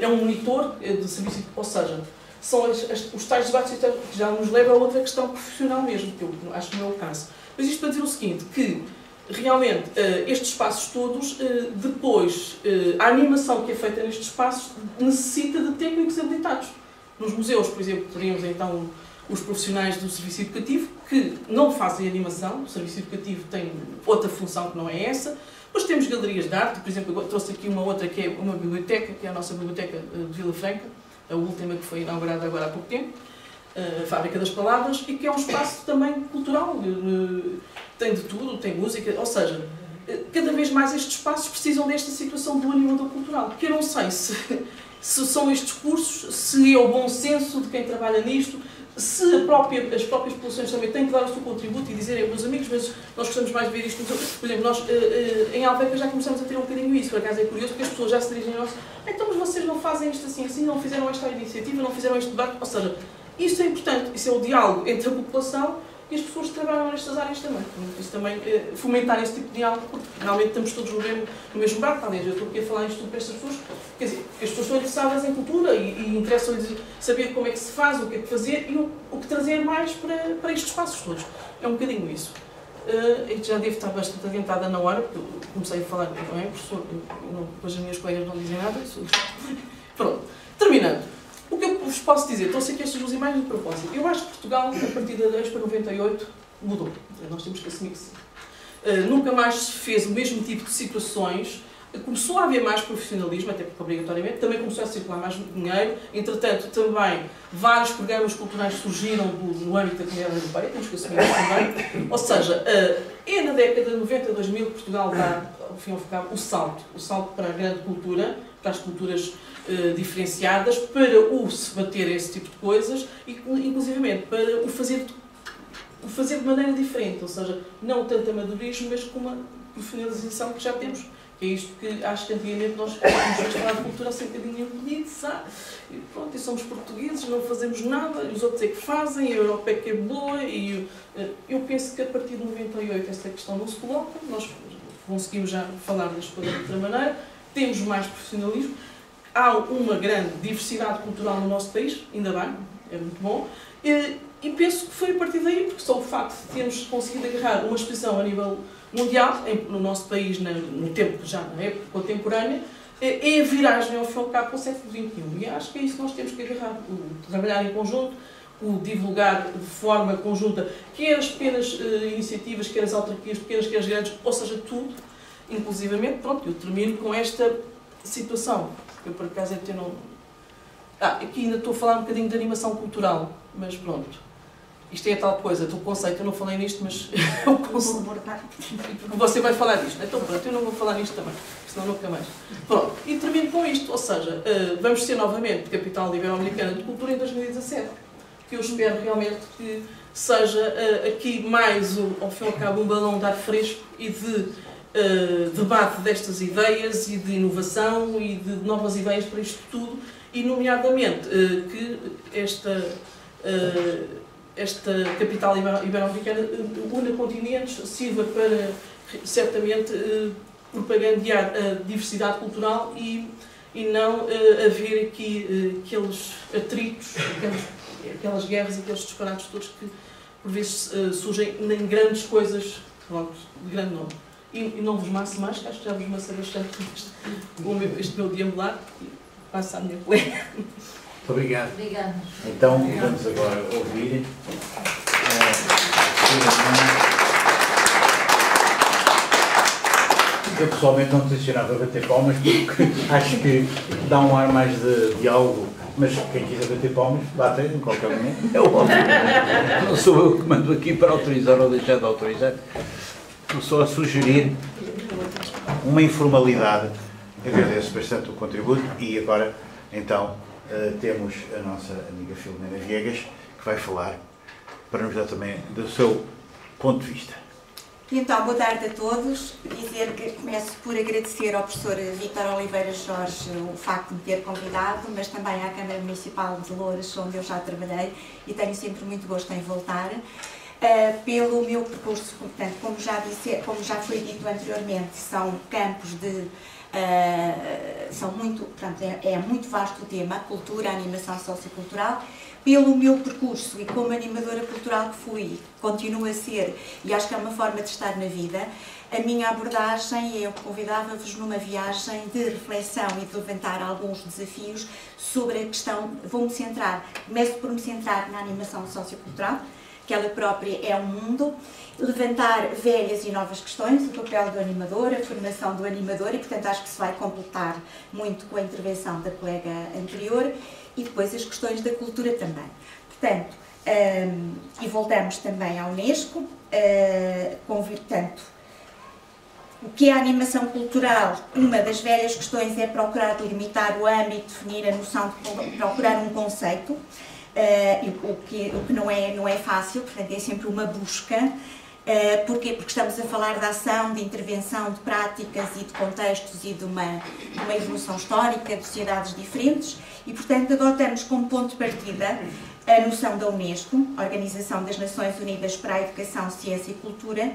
um monitor de serviço educativo? Ou seja, são os tais debates que já nos levam a outra questão profissional mesmo, que eu acho que não é o caso. Mas isto para dizer o seguinte, que realmente, estes espaços todos, depois, a animação que é feita nestes espaços necessita de técnicos habilitados. Nos museus, por exemplo, teríamos então os profissionais do serviço educativo, que não fazem animação. O serviço educativo tem outra função que não é essa. Depois temos galerias de arte, por exemplo, eu trouxe aqui uma outra que é uma biblioteca, que é a nossa biblioteca de Vila Franca, a última que foi inaugurada agora há pouco tempo, a Fábrica das Palavras, e que é um espaço também cultural, tem de tudo, tem música, ou seja, cada vez mais estes espaços precisam desta situação do animador cultural, que eu não sei se são estes cursos, se é o bom senso de quem trabalha nisto, se as próprias populações também têm que dar o seu contributo e dizerem, meus amigos, mas nós gostamos mais de ver isto. Por exemplo, nós em Alverca já começamos a ter um bocadinho isso, por acaso é curioso, porque as pessoas já se dirigem a nós, então mas vocês não fazem isto assim, não fizeram esta iniciativa, não fizeram este debate, ou seja, isso é importante, isso é o diálogo entre a população e as pessoas que trabalham nestas áreas também. Isso também, fomentar esse tipo de diálogo, porque realmente estamos todos no mesmo barco. Aliás, eu estou aqui a falar isto tudo para estas pessoas, quer dizer, as pessoas estão interessadas em cultura e interessam-lhes saber como é que se faz, o que é que fazer e o que trazer mais para estes espaços todos. É um bocadinho isso. Já devo estar bastante adiantada na hora, porque eu comecei a falar, não é, professor? Depois as minhas colegas não dizem nada. Pronto, terminando. O que eu vos posso dizer, trouxe aqui estas duas imagens de propósito. Eu acho que Portugal, a partir da Expo 98, mudou. Nós temos que assumir que sim. Nunca mais se fez o mesmo tipo de situações. Começou a haver mais profissionalismo, até porque obrigatoriamente. Também começou a circular mais dinheiro. Entretanto, também vários programas culturais surgiram no âmbito da Comunidade Europeia. Temos que assumir isso também. Ou seja, é na década de 90, 2000 que Portugal dá, ao fim e ao cabo, o salto para a grande cultura, para as culturas diferenciadas, para se bater esse tipo de coisas e, inclusivamente, para o fazer de maneira diferente, ou seja, não tanto amadorismo, mas com uma profissionalização que já temos. Que é isto que acho que antigamente nós vamos falar de cultura assim um bocadinho bonitos, e pronto, e somos portugueses, não fazemos nada, e os outros é que fazem, a Europa é que é boa, e eu penso que a partir de 98 esta questão não se coloca, nós conseguimos já falar das coisas de outra maneira, temos mais profissionalismo. Há uma grande diversidade cultural no nosso país, ainda bem, é muito bom, e penso que foi a partir daí, porque só o facto de termos conseguido agarrar uma exposição a nível mundial, no nosso país, no tempo, já na época contemporânea, é a viragem ao fim e ao cabo para o século XXI. E acho que é isso que nós temos que agarrar, o trabalhar em conjunto, o divulgar de forma conjunta, quer as pequenas iniciativas, quer as autarquias pequenas, quer as grandes, ou seja, tudo, inclusivamente, pronto, eu termino com esta situação. Eu, por acaso, até não... aqui ainda estou a falar um bocadinho de animação cultural, mas pronto. Isto é a tal coisa, do conceito, eu não falei nisto, mas... Você vai falar disto. Então, pronto, eu não vou falar nisto também, senão nunca mais. Pronto, e termino com isto, ou seja, vamos ser novamente capital ibero-americana de cultura em 2017, que eu espero realmente que seja aqui mais, ao fim e ao cabo, um balão de ar fresco e de debate destas ideias e de inovação e de novas ideias para isto tudo e, nomeadamente, que esta capital ibero-americana una continentes, sirva para, certamente, propagandear a diversidade cultural e não haver aqui aqueles atritos, aquelas guerras, aqueles disparates todos que, por vezes, surgem em grandes coisas, pronto, de grande nome. E não vos maço mais, que acho que já vos macei bastante com este meu deambular. Passa à minha colega. Muito obrigado. Obrigada. Então, vamos agora ouvir. Eu pessoalmente não tencionava bater palmas, porque acho que dá um ar mais de diálogo, mas quem quiser bater palmas, bate em qualquer momento. É óbvio. Não sou eu que mando aqui para autorizar ou deixar de autorizar. Estou só a sugerir uma informalidade. Agradeço bastante o contributo e agora, então, temos a nossa amiga Filomena Viegas, que vai falar para nos dar também do seu ponto de vista. Então, boa tarde a todos. Dizer que começo por agradecer ao professor Vítor Oliveira Jorge o facto de me ter convidado, mas também à Câmara Municipal de Loures, onde eu já trabalhei e tenho sempre muito gosto em voltar. Pelo meu percurso, portanto, como já foi dito anteriormente, são campos de... é muito vasto o tema, a cultura, a animação sociocultural. Pelo meu percurso e como animadora cultural que fui, continuo a ser, e acho que é uma forma de estar na vida, a minha abordagem, eu convidava-vos numa viagem de reflexão e de levantar alguns desafios sobre a questão, começo por me centrar na animação sociocultural, que ela própria é um mundo, levantar velhas e novas questões, o papel do animador, a formação do animador, e portanto acho que se vai completar muito com a intervenção da colega anterior, e depois as questões da cultura também. Portanto, e voltamos também à Unesco, portanto, o que é a animação cultural? Uma das velhas questões é procurar delimitar o âmbito, definir a noção de procurar um conceito, o que não é fácil, portanto é sempre uma busca. Porquê? Porque estamos a falar de ação, de intervenção, de práticas e de contextos e de uma evolução histórica de sociedades diferentes e, portanto, adotamos como ponto de partida a noção da Unesco, Organização das Nações Unidas para a Educação, Ciência e Cultura,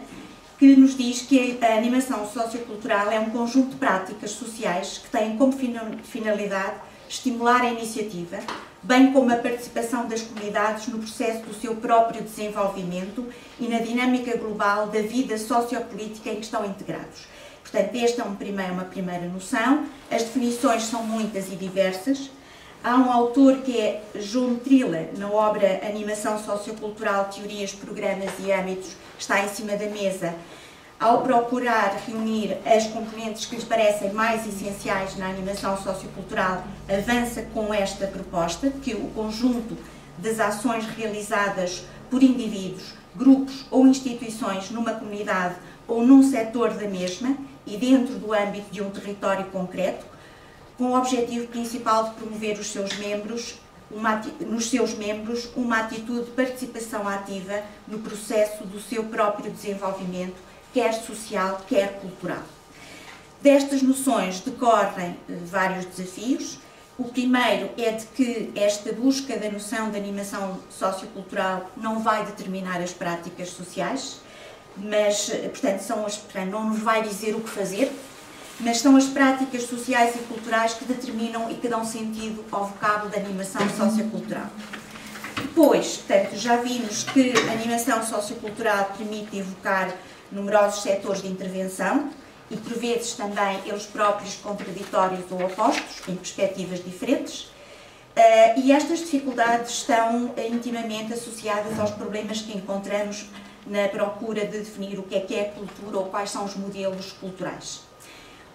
que nos diz que a animação sociocultural é um conjunto de práticas sociais que têm como finalidade estimular a iniciativa, bem como a participação das comunidades no processo do seu próprio desenvolvimento e na dinâmica global da vida sociopolítica em que estão integrados. Portanto, esta é uma primeira noção. As definições são muitas e diversas. Há um autor que é João Trilla, na obra Animação Sociocultural, Teorias, Programas e Âmbitos, está em cima da mesa, ao procurar reunir as componentes que lhes parecem mais essenciais na animação sociocultural, avança com esta proposta, que o conjunto das ações realizadas por indivíduos, grupos ou instituições numa comunidade ou num setor da mesma e dentro do âmbito de um território concreto, com o objetivo principal de promover nos seus membros uma atitude de participação ativa no processo do seu próprio desenvolvimento, quer social, quer cultural. Destas noções decorrem vários desafios. O primeiro é de que esta busca da noção de animação sociocultural não vai determinar as práticas sociais, mas, portanto, não nos vai dizer o que fazer, mas são as práticas sociais e culturais que determinam e que dão sentido ao vocábulo da animação sociocultural. Depois, portanto, já vimos que a animação sociocultural permite evocar numerosos setores de intervenção e, por vezes, também eles próprios contraditórios ou opostos, em perspectivas diferentes, e estas dificuldades estão intimamente associadas aos problemas que encontramos na procura de definir o que é cultura ou quais são os modelos culturais.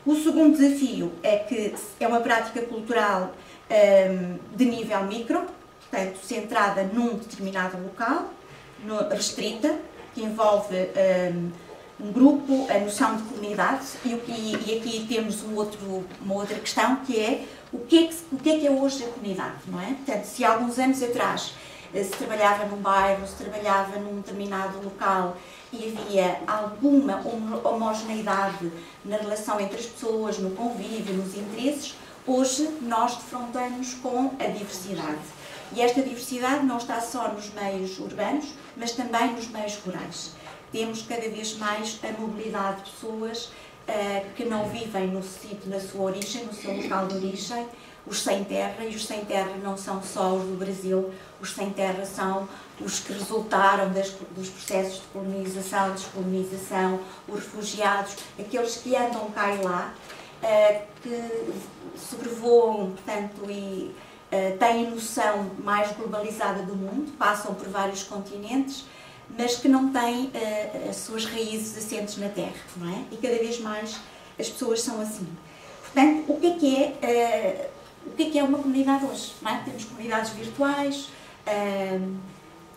O segundo desafio é que é uma prática cultural de nível micro, portanto, centrada num determinado local, restrita, que envolve um grupo, a noção de comunidade, e aqui temos uma outra questão, que é o que é hoje a comunidade, não é? Portanto, se há alguns anos atrás se trabalhava num bairro, se trabalhava num determinado local e havia alguma homogeneidade na relação entre as pessoas, no convívio, nos interesses, hoje nós defrontamos com a diversidade. E esta diversidade não está só nos meios urbanos, mas também nos meios rurais. Temos cada vez mais a mobilidade de pessoas que não vivem no sítio, na sua origem, no seu local de origem, os sem terra, e os sem terra não são só os do Brasil, os sem terra são os que resultaram dos processos de colonização, descolonização, os refugiados, aqueles que andam cá e lá, que sobrevoam, portanto, e têm noção mais globalizada do mundo, passam por vários continentes, mas que não têm as suas raízes assentes na terra, não é? E cada vez mais as pessoas são assim. Portanto, o que é uma comunidade hoje? Não é? Temos comunidades virtuais,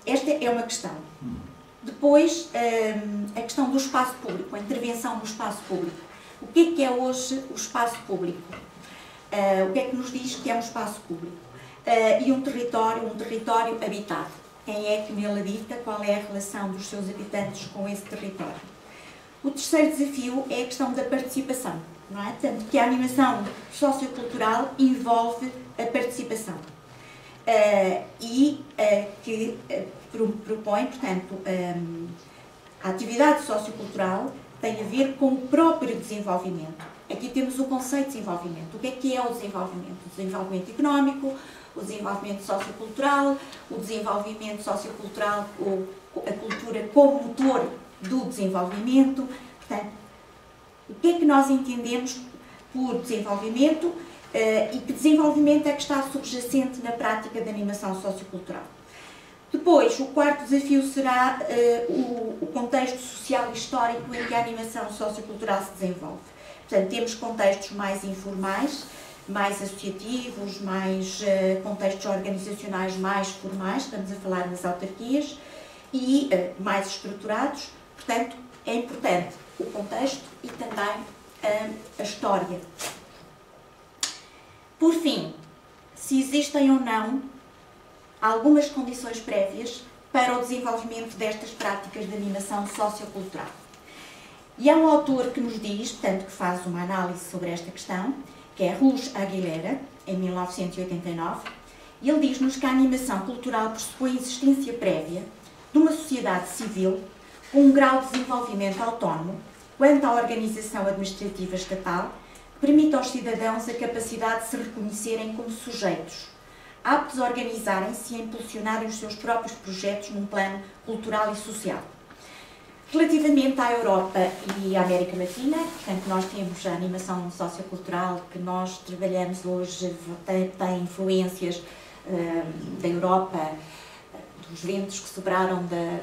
esta é uma questão. Depois, a questão do espaço público, a intervenção no espaço público. O que é hoje o espaço público? O que é que nos diz que é um espaço público? E um território habitado. Quem é que nele habita? Qual é a relação dos seus habitantes com esse território? O terceiro desafio é a questão da participação, não é? Tanto que a animação sociocultural envolve a participação que propõe, portanto, a atividade sociocultural tem a ver com o próprio desenvolvimento. Aqui temos o conceito de desenvolvimento. O que é o desenvolvimento? O desenvolvimento económico, o desenvolvimento sociocultural, a cultura como motor do desenvolvimento. Portanto, O que é que nós entendemos por desenvolvimento e que desenvolvimento é que está subjacente na prática da animação sociocultural. Depois, o quarto desafio será o contexto social e histórico em que a animação sociocultural se desenvolve. Portanto, temos contextos mais informais, mais associativos, mais contextos organizacionais mais formais, estamos a falar nas autarquias, e mais estruturados. Portanto, é importante o contexto e também a história. Por fim, se existem ou não algumas condições prévias para o desenvolvimento destas práticas de animação sociocultural. E há um autor que nos diz, portanto, que faz uma análise sobre esta questão, que é Ruiz Aguilera, em 1989, e ele diz-nos que a animação cultural pressupõe a existência prévia de uma sociedade civil com um grau de desenvolvimento autónomo quanto à organização administrativa estatal, que permite aos cidadãos a capacidade de se reconhecerem como sujeitos, aptos a organizarem-se e a impulsionarem os seus próprios projetos num plano cultural e social. Relativamente à Europa e à América Latina, portanto, nós temos a animação sociocultural que nós trabalhamos hoje, tem influências da Europa, dos ventos que sobraram de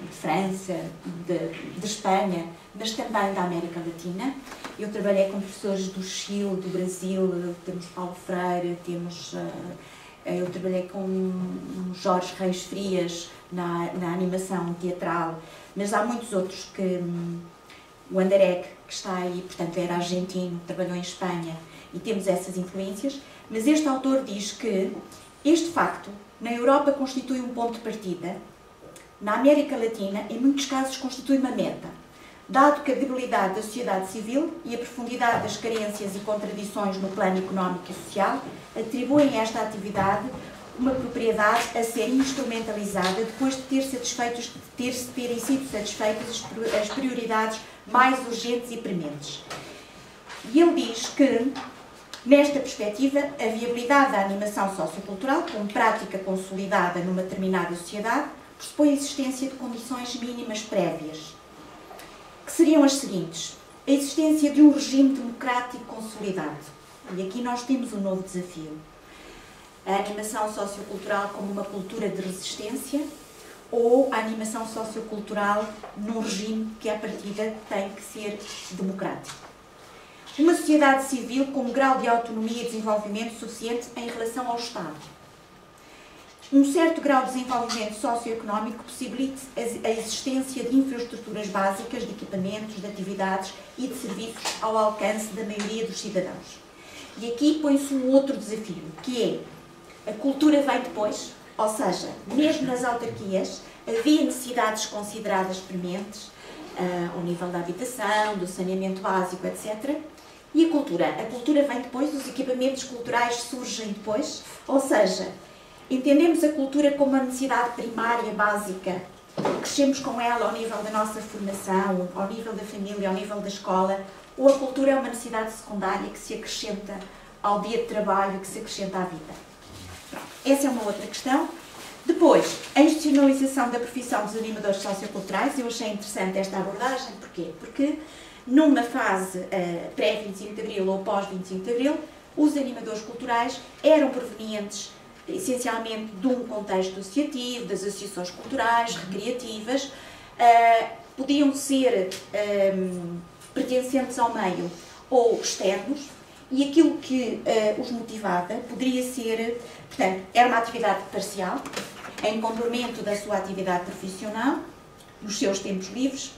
França, de Espanha, mas também da América Latina. Eu trabalhei com professores do Chile, do Brasil, temos Paulo Freire, eu trabalhei com Jorge Reis Frias na animação teatral, mas há muitos outros que... O Anderegg, que está aí, portanto, era argentino, trabalhou em Espanha, e temos essas influências, mas este autor diz que este facto, na Europa, constitui um ponto de partida, na América Latina, em muitos casos, constitui uma meta, dado que a debilidade da sociedade civil e a profundidade das carências e contradições no plano económico e social atribuem a esta atividade uma propriedade a ser instrumentalizada depois de terem sido satisfeitas as prioridades mais urgentes e prementes. E ele diz que, nesta perspectiva, a viabilidade da animação sociocultural, como prática consolidada numa determinada sociedade, pressupõe a existência de condições mínimas prévias, que seriam as seguintes: a existência de um regime democrático consolidado. E aqui nós temos um novo desafio. A animação sociocultural como uma cultura de resistência ou a animação sociocultural num regime que, à partida, tem que ser democrático. Uma sociedade civil com um grau de autonomia e desenvolvimento suficiente em relação ao Estado. Um certo grau de desenvolvimento socioeconómico possibilite a existência de infraestruturas básicas, de equipamentos, de atividades e de serviços ao alcance da maioria dos cidadãos. E aqui põe-se um outro desafio, que é a cultura vem depois, ou seja, mesmo nas autarquias havia necessidades consideradas prementes, ao nível da habitação, do saneamento básico, etc. E a cultura vem depois, os equipamentos culturais surgem depois, ou seja, entendemos a cultura como uma necessidade primária, básica, crescemos com ela ao nível da nossa formação, ao nível da família, ao nível da escola, ou a cultura é uma necessidade secundária que se acrescenta ao dia de trabalho, que se acrescenta à vida. Essa é uma outra questão. Depois, a institucionalização da profissão dos animadores socioculturais. Eu achei interessante esta abordagem. Porquê? Porque numa fase pré-25 de Abril ou pós-25 de Abril, os animadores culturais eram provenientes essencialmente de um contexto associativo, das associações culturais, recreativas, podiam ser pertencentes ao meio ou externos, e aquilo que os motivava poderia ser, portanto, era uma atividade parcial, em complemento da sua atividade profissional, nos seus tempos livres,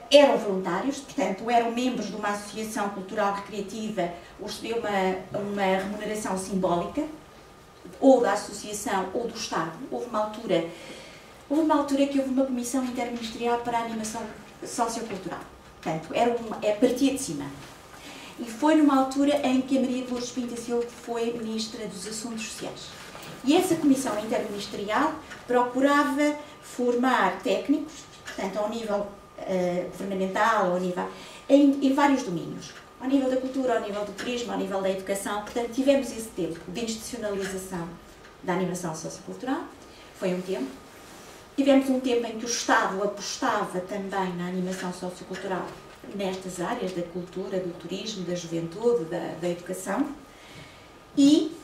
eram voluntários, portanto, eram membros de uma associação cultural recreativa, ou recebiam uma remuneração simbólica, ou da associação ou do Estado. Houve uma altura que houve uma comissão interministerial para a animação sociocultural. Portanto, partia de cima. E foi numa altura em que a Maria de Lourdes Pinto da Silva foi Ministra dos Assuntos Sociais. E essa comissão interministerial procurava formar técnicos, portanto, ao nível governamental, em vários domínios. Ao nível da cultura, ao nível do turismo, ao nível da educação. Portanto, tivemos esse tempo de institucionalização da animação sociocultural. Foi um tempo. Tivemos um tempo em que o Estado apostava também na animação sociocultural nestas áreas da cultura, do turismo, da juventude, da educação. E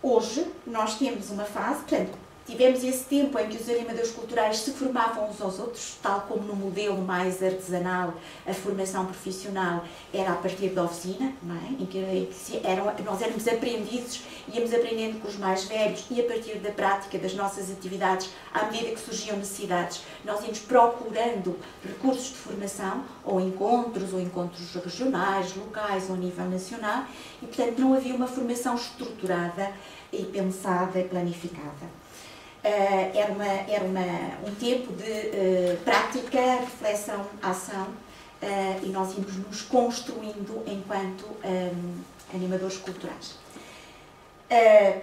hoje nós temos uma fase, portanto, tivemos esse tempo em que os animadores culturais se formavam uns aos outros, tal como no modelo mais artesanal, a formação profissional era a partir da oficina, não é? Em que nós éramos aprendizes, íamos aprendendo com os mais velhos e a partir da prática das nossas atividades, à medida que surgiam necessidades, nós íamos procurando recursos de formação, ou encontros regionais, locais ou a nível nacional, e portanto não havia uma formação estruturada e pensada e planificada. Era um tempo de prática, reflexão, ação, e nós íamos nos construindo enquanto animadores culturais.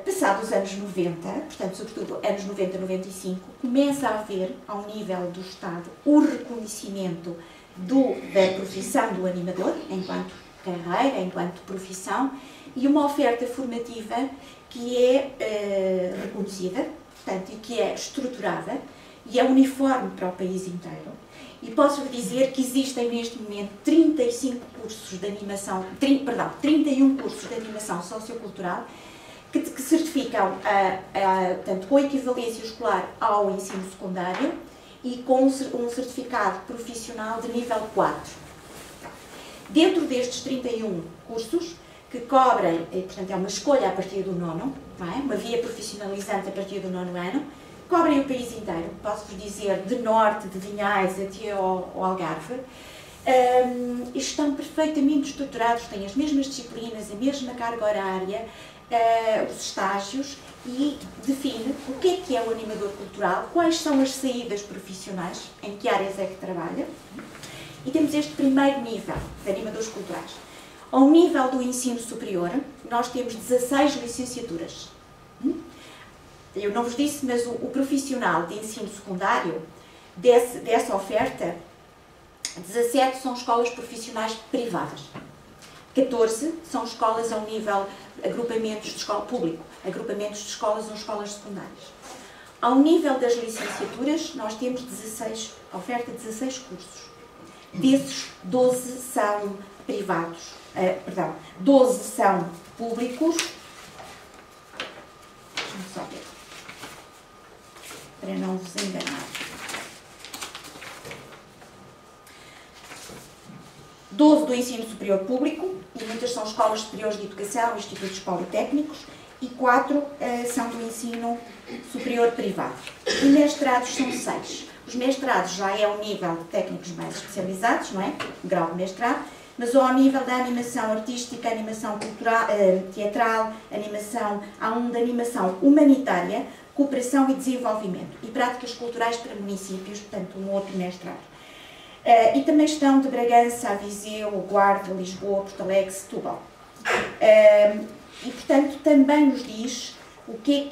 Passados os anos 90, portanto, sobretudo anos 90, 95, começa a haver, ao nível do Estado, o reconhecimento da profissão do animador, enquanto carreira, enquanto profissão, e uma oferta formativa que é reconhecida, portanto, e que é estruturada e é uniforme para o país inteiro. E posso dizer que existem neste momento 31 cursos de animação sociocultural que certificam, portanto, com equivalência escolar ao ensino secundário e com um certificado profissional de nível 4. Dentro destes 31 cursos, que cobrem, portanto é uma escolha a partir do 9º, não é? Uma via profissionalizante a partir do 9º ano, cobrem o país inteiro, posso-vos dizer, de norte, de Vinhais até ao Algarve, estão perfeitamente estruturados, têm as mesmas disciplinas, a mesma carga horária, os estágios, e define o que é o animador cultural, quais são as saídas profissionais, em que áreas é que trabalha, e temos este primeiro nível de animadores culturais. Ao nível do ensino superior, nós temos 16 licenciaturas. Eu não vos disse, mas o profissional de ensino secundário, dessa oferta, 17 são escolas profissionais privadas. 14 são escolas ao nível, agrupamentos de escola público, agrupamentos de escolas ou escolas secundárias. Ao nível das licenciaturas, nós temos oferta de 16 cursos. Desses, 12 são privados. 12 são públicos. Deixa-me só ver, para não vos enganar. 12 do ensino superior público, e muitas são escolas superiores de educação, institutos politécnicos, e 4 são do ensino superior privado. E mestrados são 6. Os mestrados já é ao nível de técnicos mais especializados, não é? Grau de mestrado. Mas ao nível da animação artística, animação cultural, teatral, há um de animação humanitária, cooperação e desenvolvimento, e práticas culturais para municípios, portanto, um outro mestrado. E também estão de Bragança, Viseu, Guarda, Lisboa, Porto Alegre, Setúbal. E, portanto, também nos diz que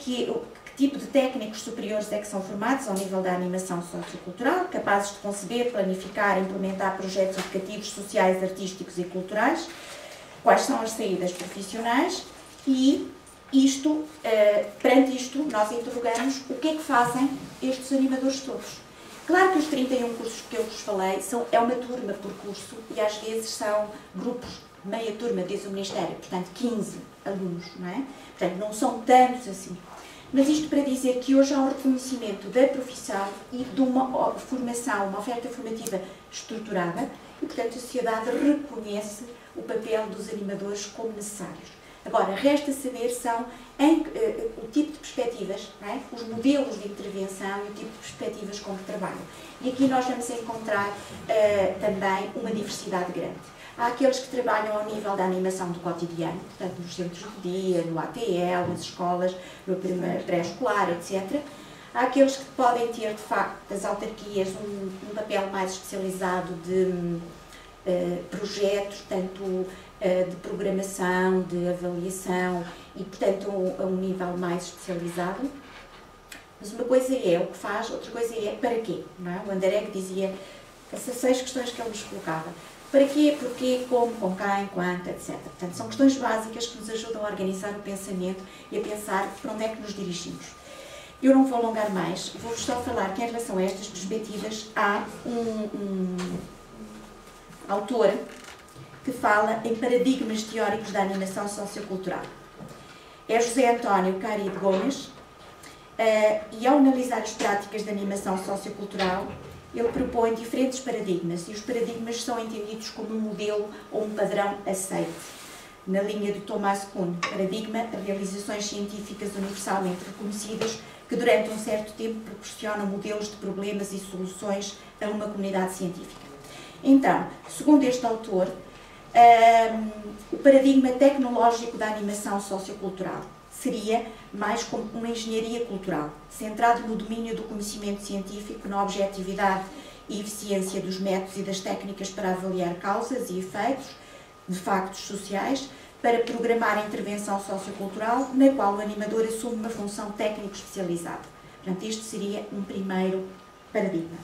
tipo de técnicos superiores é que são formados ao nível da animação sociocultural, capazes de conceber, planificar e implementar projetos educativos, sociais, artísticos e culturais, quais são as saídas profissionais, e perante isto nós interrogamos o que é que fazem estes animadores todos. Claro que os 31 cursos que eu vos falei é uma turma por curso e às vezes são grupos, meia turma, diz o Ministério, portanto 15 alunos, não é? Portanto não são tantos assim. Mas isto para dizer que hoje há um reconhecimento da profissão e de uma formação, uma oferta formativa estruturada e, portanto, a sociedade reconhece o papel dos animadores como necessários. Agora, resta saber o tipo de perspectivas, não é? Os modelos de intervenção e o tipo de perspectivas com que trabalham. E aqui nós vamos encontrar também uma diversidade grande. Há aqueles que trabalham ao nível da animação do cotidiano, portanto, nos centros de dia, no ATL, nas escolas, no pré-escolar, etc. Há aqueles que podem ter, de facto, das autarquias, um papel mais especializado de projetos, tanto de programação, de avaliação e, portanto, a um nível mais especializado. Mas uma coisa é o que faz, outra coisa é para quê, não é? O Anderegg dizia essas 6 questões que ele nos colocava. Para quê, porquê, como, com quem, quanto, etc. Portanto, são questões básicas que nos ajudam a organizar o pensamento e a pensar para onde é que nos dirigimos. Eu não vou alongar mais, vou-vos só falar que em relação a estas perspectivas há autor que fala em paradigmas teóricos da animação sociocultural. É José António Caride Gomes, e ao analisar as práticas de animação sociocultural, ele propõe diferentes paradigmas, e os paradigmas são entendidos como um modelo ou um padrão aceite. Na linha de Thomas Kuhn, paradigma, realizações científicas universalmente reconhecidas que durante um certo tempo proporcionam modelos de problemas e soluções a uma comunidade científica. Então, segundo este autor, o paradigma tecnológico da animação sociocultural seria mais como uma engenharia cultural, centrado no domínio do conhecimento científico, na objetividade e eficiência dos métodos e das técnicas para avaliar causas e efeitos de factos sociais, para programar a intervenção sociocultural, na qual o animador assume uma função técnico especializada. Portanto, este seria um primeiro paradigma.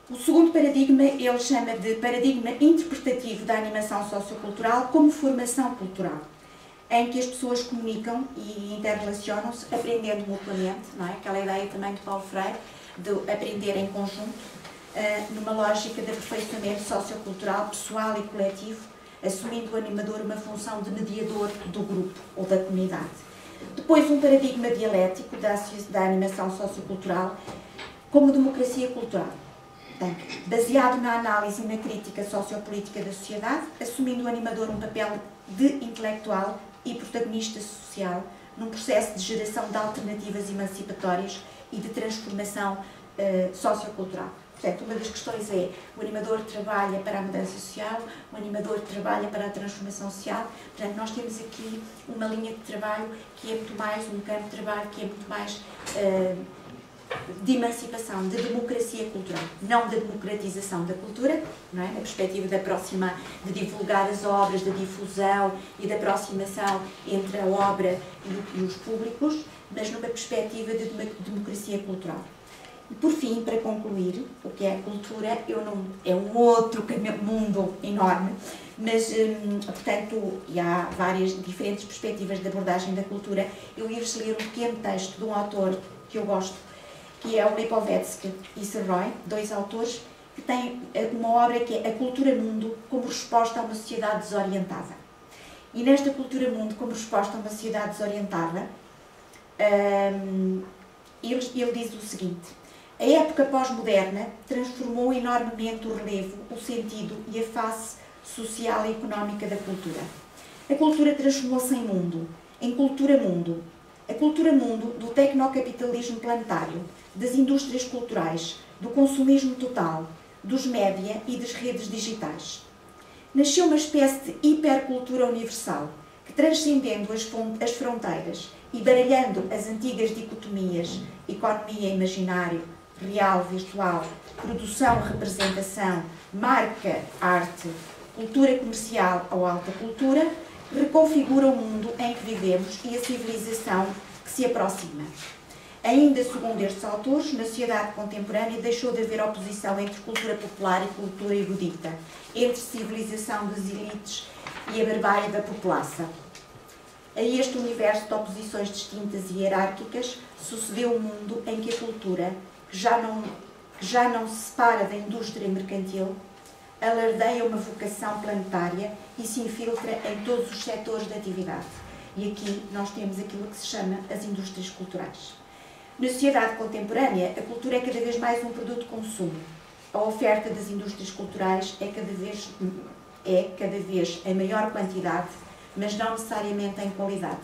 O segundo paradigma, ele chama de paradigma interpretativo da animação sociocultural como formação cultural, em que as pessoas comunicam e interrelacionam-se, aprendendo mutuamente, não é? Aquela ideia também de Paulo Freire, de aprender em conjunto, numa lógica de aperfeiçoamento sociocultural, pessoal e coletivo, assumindo o animador uma função de mediador do grupo ou da comunidade. Depois, um paradigma dialético da animação sociocultural como democracia cultural. Portanto, baseado na análise e na crítica sociopolítica da sociedade, assumindo o animador um papel de intelectual e protagonista social num processo de geração de alternativas emancipatórias e de transformação sociocultural. Portanto, uma das questões é, o animador trabalha para a mudança social, o animador trabalha para a transformação social. Portanto, nós temos aqui uma linha de trabalho que é muito mais, um campo de trabalho que é muito mais de emancipação, de democracia cultural, não da democratização da cultura, não é? Na perspectiva de aproximar, de divulgar as obras, da difusão e da aproximação entre a obra e os públicos, mas numa perspectiva de democracia cultural. E por fim, para concluir, o que é a cultura, é um outro mundo enorme, mas, portanto, e há várias diferentes perspectivas de abordagem da cultura. Eu ia-vos ler um pequeno texto de um autor que eu gosto, que é o Lipovetsky e Serroy, dois autores, que têm uma obra que é A Cultura Mundo como resposta a uma sociedade desorientada. E nesta Cultura Mundo como resposta a uma sociedade desorientada, ele diz o seguinte: a época pós-moderna transformou enormemente o relevo, o sentido e a face social e económica da cultura. A cultura transformou-se em mundo, em cultura-mundo. A cultura-mundo do tecnocapitalismo planetário, das indústrias culturais, do consumismo total, dos média e das redes digitais. Nasceu uma espécie de hipercultura universal, que transcendendo as fronteiras e baralhando as antigas dicotomias, economia e imaginário, real, virtual, produção, representação, marca, arte, cultura comercial ou alta cultura, reconfigura o mundo em que vivemos e a civilização que se aproxima. Ainda segundo estes autores, na sociedade contemporânea deixou de haver oposição entre cultura popular e cultura erudita, entre civilização das elites e a barbárie da população. A este universo de oposições distintas e hierárquicas sucedeu um mundo em que a cultura, que já não se separa da indústria mercantil, alardeia uma vocação planetária e se infiltra em todos os setores de atividade. E aqui nós temos aquilo que se chama as indústrias culturais. Na sociedade contemporânea, a cultura é cada vez mais um produto de consumo. A oferta das indústrias culturais é cada vez em maior quantidade, mas não necessariamente em qualidade.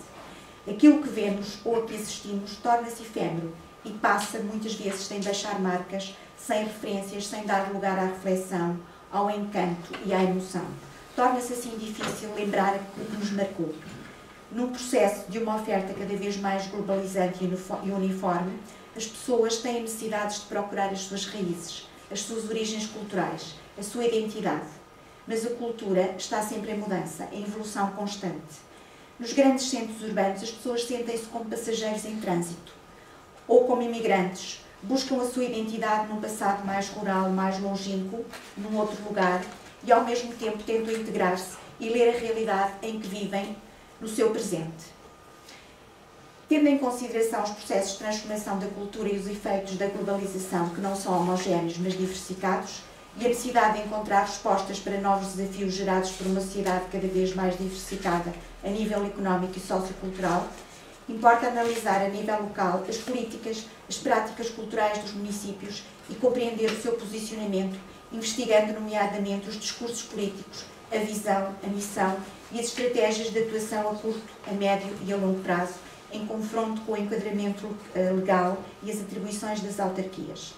Aquilo que vemos ou a que assistimos torna-se efêmero e passa muitas vezes sem deixar marcas, sem referências, sem dar lugar à reflexão, ao encanto e à emoção. Torna-se assim difícil lembrar o que nos marcou. Num processo de uma oferta cada vez mais globalizante e uniforme, as pessoas têm necessidades de procurar as suas raízes, as suas origens culturais, a sua identidade. Mas a cultura está sempre em mudança, em evolução constante. Nos grandes centros urbanos, as pessoas sentem-se como passageiros em trânsito, ou como imigrantes, buscam a sua identidade num passado mais rural, mais longínquo, num outro lugar, e ao mesmo tempo tentam integrar-se e ler a realidade em que vivem no seu presente. Tendo em consideração os processos de transformação da cultura e os efeitos da globalização, que não são homogéneos, mas diversificados, e a necessidade de encontrar respostas para novos desafios gerados por uma sociedade cada vez mais diversificada a nível económico e sociocultural, importa analisar a nível local as políticas, as práticas culturais dos municípios e compreender o seu posicionamento, investigando nomeadamente os discursos políticos, a visão, a missão e as estratégias de atuação a curto, a médio e a longo prazo, em confronto com o enquadramento legal e as atribuições das autarquias.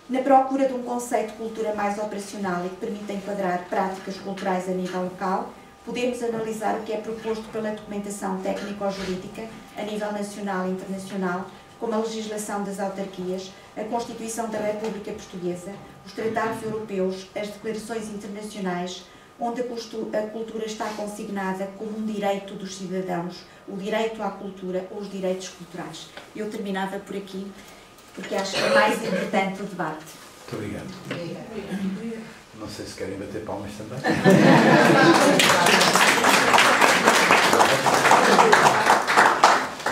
Na procura de um conceito de cultura mais operacional e que permita enquadrar práticas culturais a nível local, podemos analisar o que é proposto pela documentação técnico-jurídica a nível nacional e internacional, como a legislação das autarquias, a Constituição da República Portuguesa, os tratados europeus, as declarações internacionais, onde a cultura está consignada como um direito dos cidadãos, o direito à cultura ou os direitos culturais. Eu terminava por aqui, porque acho que é mais importante o debate. Muito obrigado. Não sei se querem bater palmas também.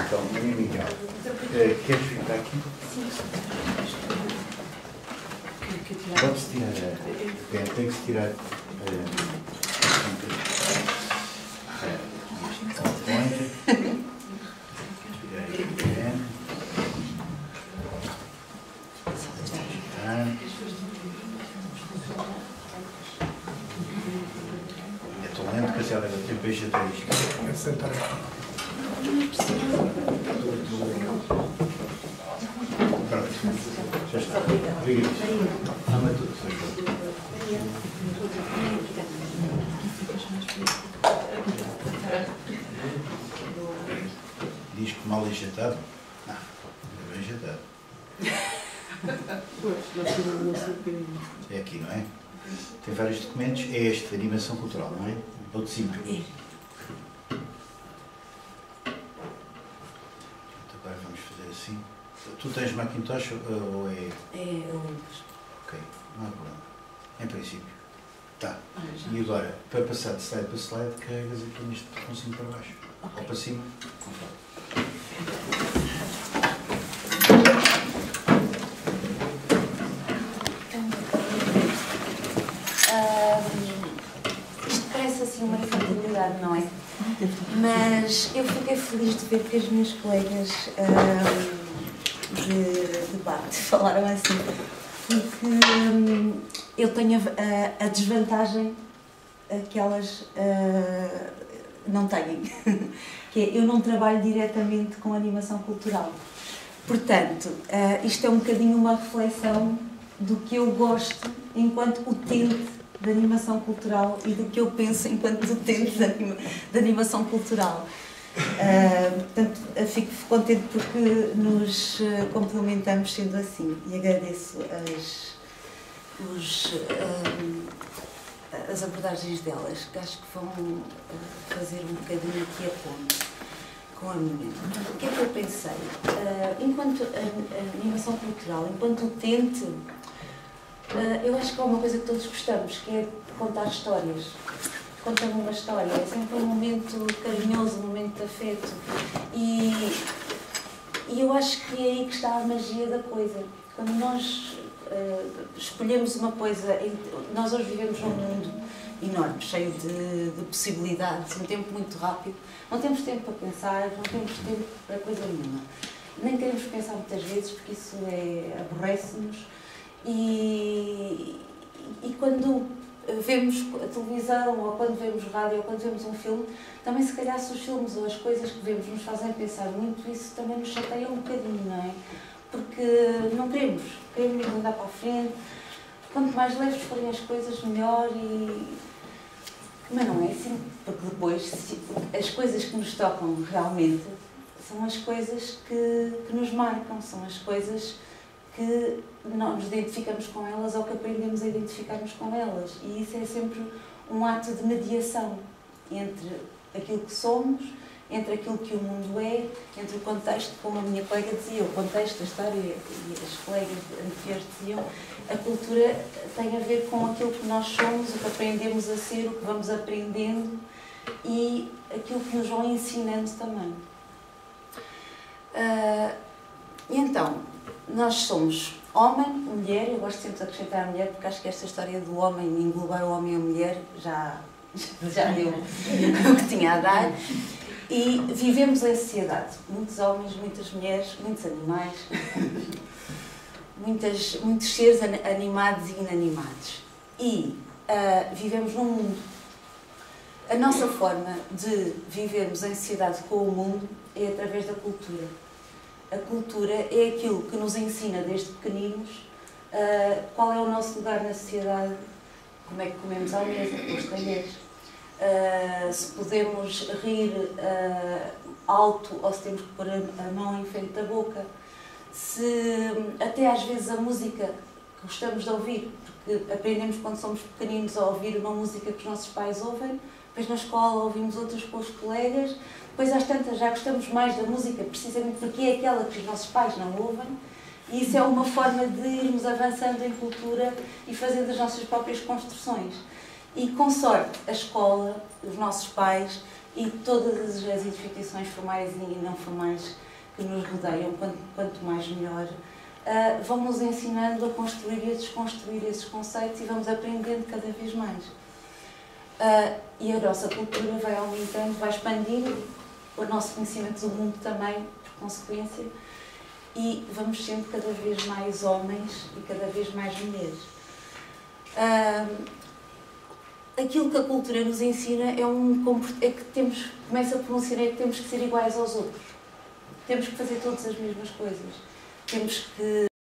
Então, Miguel, queres vir para aqui? Pode-se tirar tem que se tirar beija três. Sentar aqui. Pronto. Já está. Obrigado. Não é tudo. Diz que mal enxetado? Não, é bem enxetado. É aqui, não é? Tem vários documentos. É este, de animação cultural, não é? Ou de 5. Agora vamos fazer assim. Tu tens Macintosh ou é? É Olympus. Ok, não há problema. Em princípio. Tá. E agora, para passar de slide para slide, carregas aqui neste botãozinho para baixo. Okay. Ou para cima. Uma infantilidade, não é? Mas eu fiquei feliz de ver que as minhas colegas de debate falaram assim, porque eu tenho a desvantagem que elas não têm, que é eu não trabalho diretamente com animação cultural. Portanto, isto é um bocadinho uma reflexão do que eu gosto enquanto utente de animação cultural e do que eu penso enquanto utente de animação cultural. Portanto, fico contente porque nos complementamos sendo assim e agradeço as abordagens delas, que acho que vão fazer um bocadinho aqui a ponte com a minha. O que é que eu pensei? Enquanto animação cultural, enquanto utente, eu acho que é uma coisa que todos gostamos, que é contar histórias. Conta-me uma história, é sempre um momento carinhoso, um momento de afeto. E eu acho que é aí que está a magia da coisa. Quando nós escolhemos uma coisa, nós hoje vivemos num mundo enorme, cheio de possibilidades, um tempo muito rápido. Não temos tempo para pensar, não temos tempo para coisa nenhuma. Nem queremos pensar muitas vezes, porque isso aborrece-nos. E quando vemos a televisão, ou quando vemos rádio, ou quando vemos um filme, também se calhar se os filmes ou as coisas que vemos nos fazem pensar muito, isso também nos chateia um bocadinho, não é? Porque não queremos andar para a frente. Quanto mais leves forem as coisas, melhor. Mas não é assim, porque depois as coisas que nos tocam realmente são as coisas que nos marcam, são as coisas que nós nos identificamos com elas ou que aprendemos a identificar-nos com elas. E isso é sempre um ato de mediação entre aquilo que somos, entre aquilo que o mundo é, entre o contexto, como a minha colega dizia, o contexto, a história, e as colegas anteriores diziam, a cultura tem a ver com aquilo que nós somos, o que aprendemos a ser, o que vamos aprendendo e aquilo que nos vão ensinando também. E então, nós somos Homem, mulher, eu gosto sempre de acrescentar a mulher, porque acho que esta história do homem, englobar o homem e a mulher, já deu o que tinha a dar. E vivemos em sociedade. Muitos homens, muitas mulheres, muitos animais, muitos seres animados e inanimados. E vivemos num mundo. A nossa forma de vivermos em sociedade com o mundo é através da cultura. A cultura é aquilo que nos ensina desde pequeninos qual é o nosso lugar na sociedade, como é que comemos à mesa, com os talheres, se podemos rir alto ou se temos que pôr a mão em frente da boca, se até às vezes a música que gostamos de ouvir, porque aprendemos quando somos pequeninos a ouvir uma música que os nossos pais ouvem, depois na escola ouvimos outras com os colegas, depois às tantas já gostamos mais da música precisamente porque é aquela que os nossos pais não ouvem, e isso é uma forma de irmos avançando em cultura e fazendo as nossas próprias construções. E com sorte, a escola, os nossos pais e todas as edificações formais e não formais que nos rodeiam, quanto mais melhor, vão nos ensinando a construir e a desconstruir esses conceitos e vamos aprendendo cada vez mais. E a nossa cultura vai aumentando, vai expandindo o nosso conhecimento do mundo também, por consequência, e vamos sendo cada vez mais homens e cada vez mais mulheres. Aquilo que a cultura nos ensina é que começa por ensinar que temos que ser iguais aos outros. Temos que fazer todas as mesmas coisas. Temos que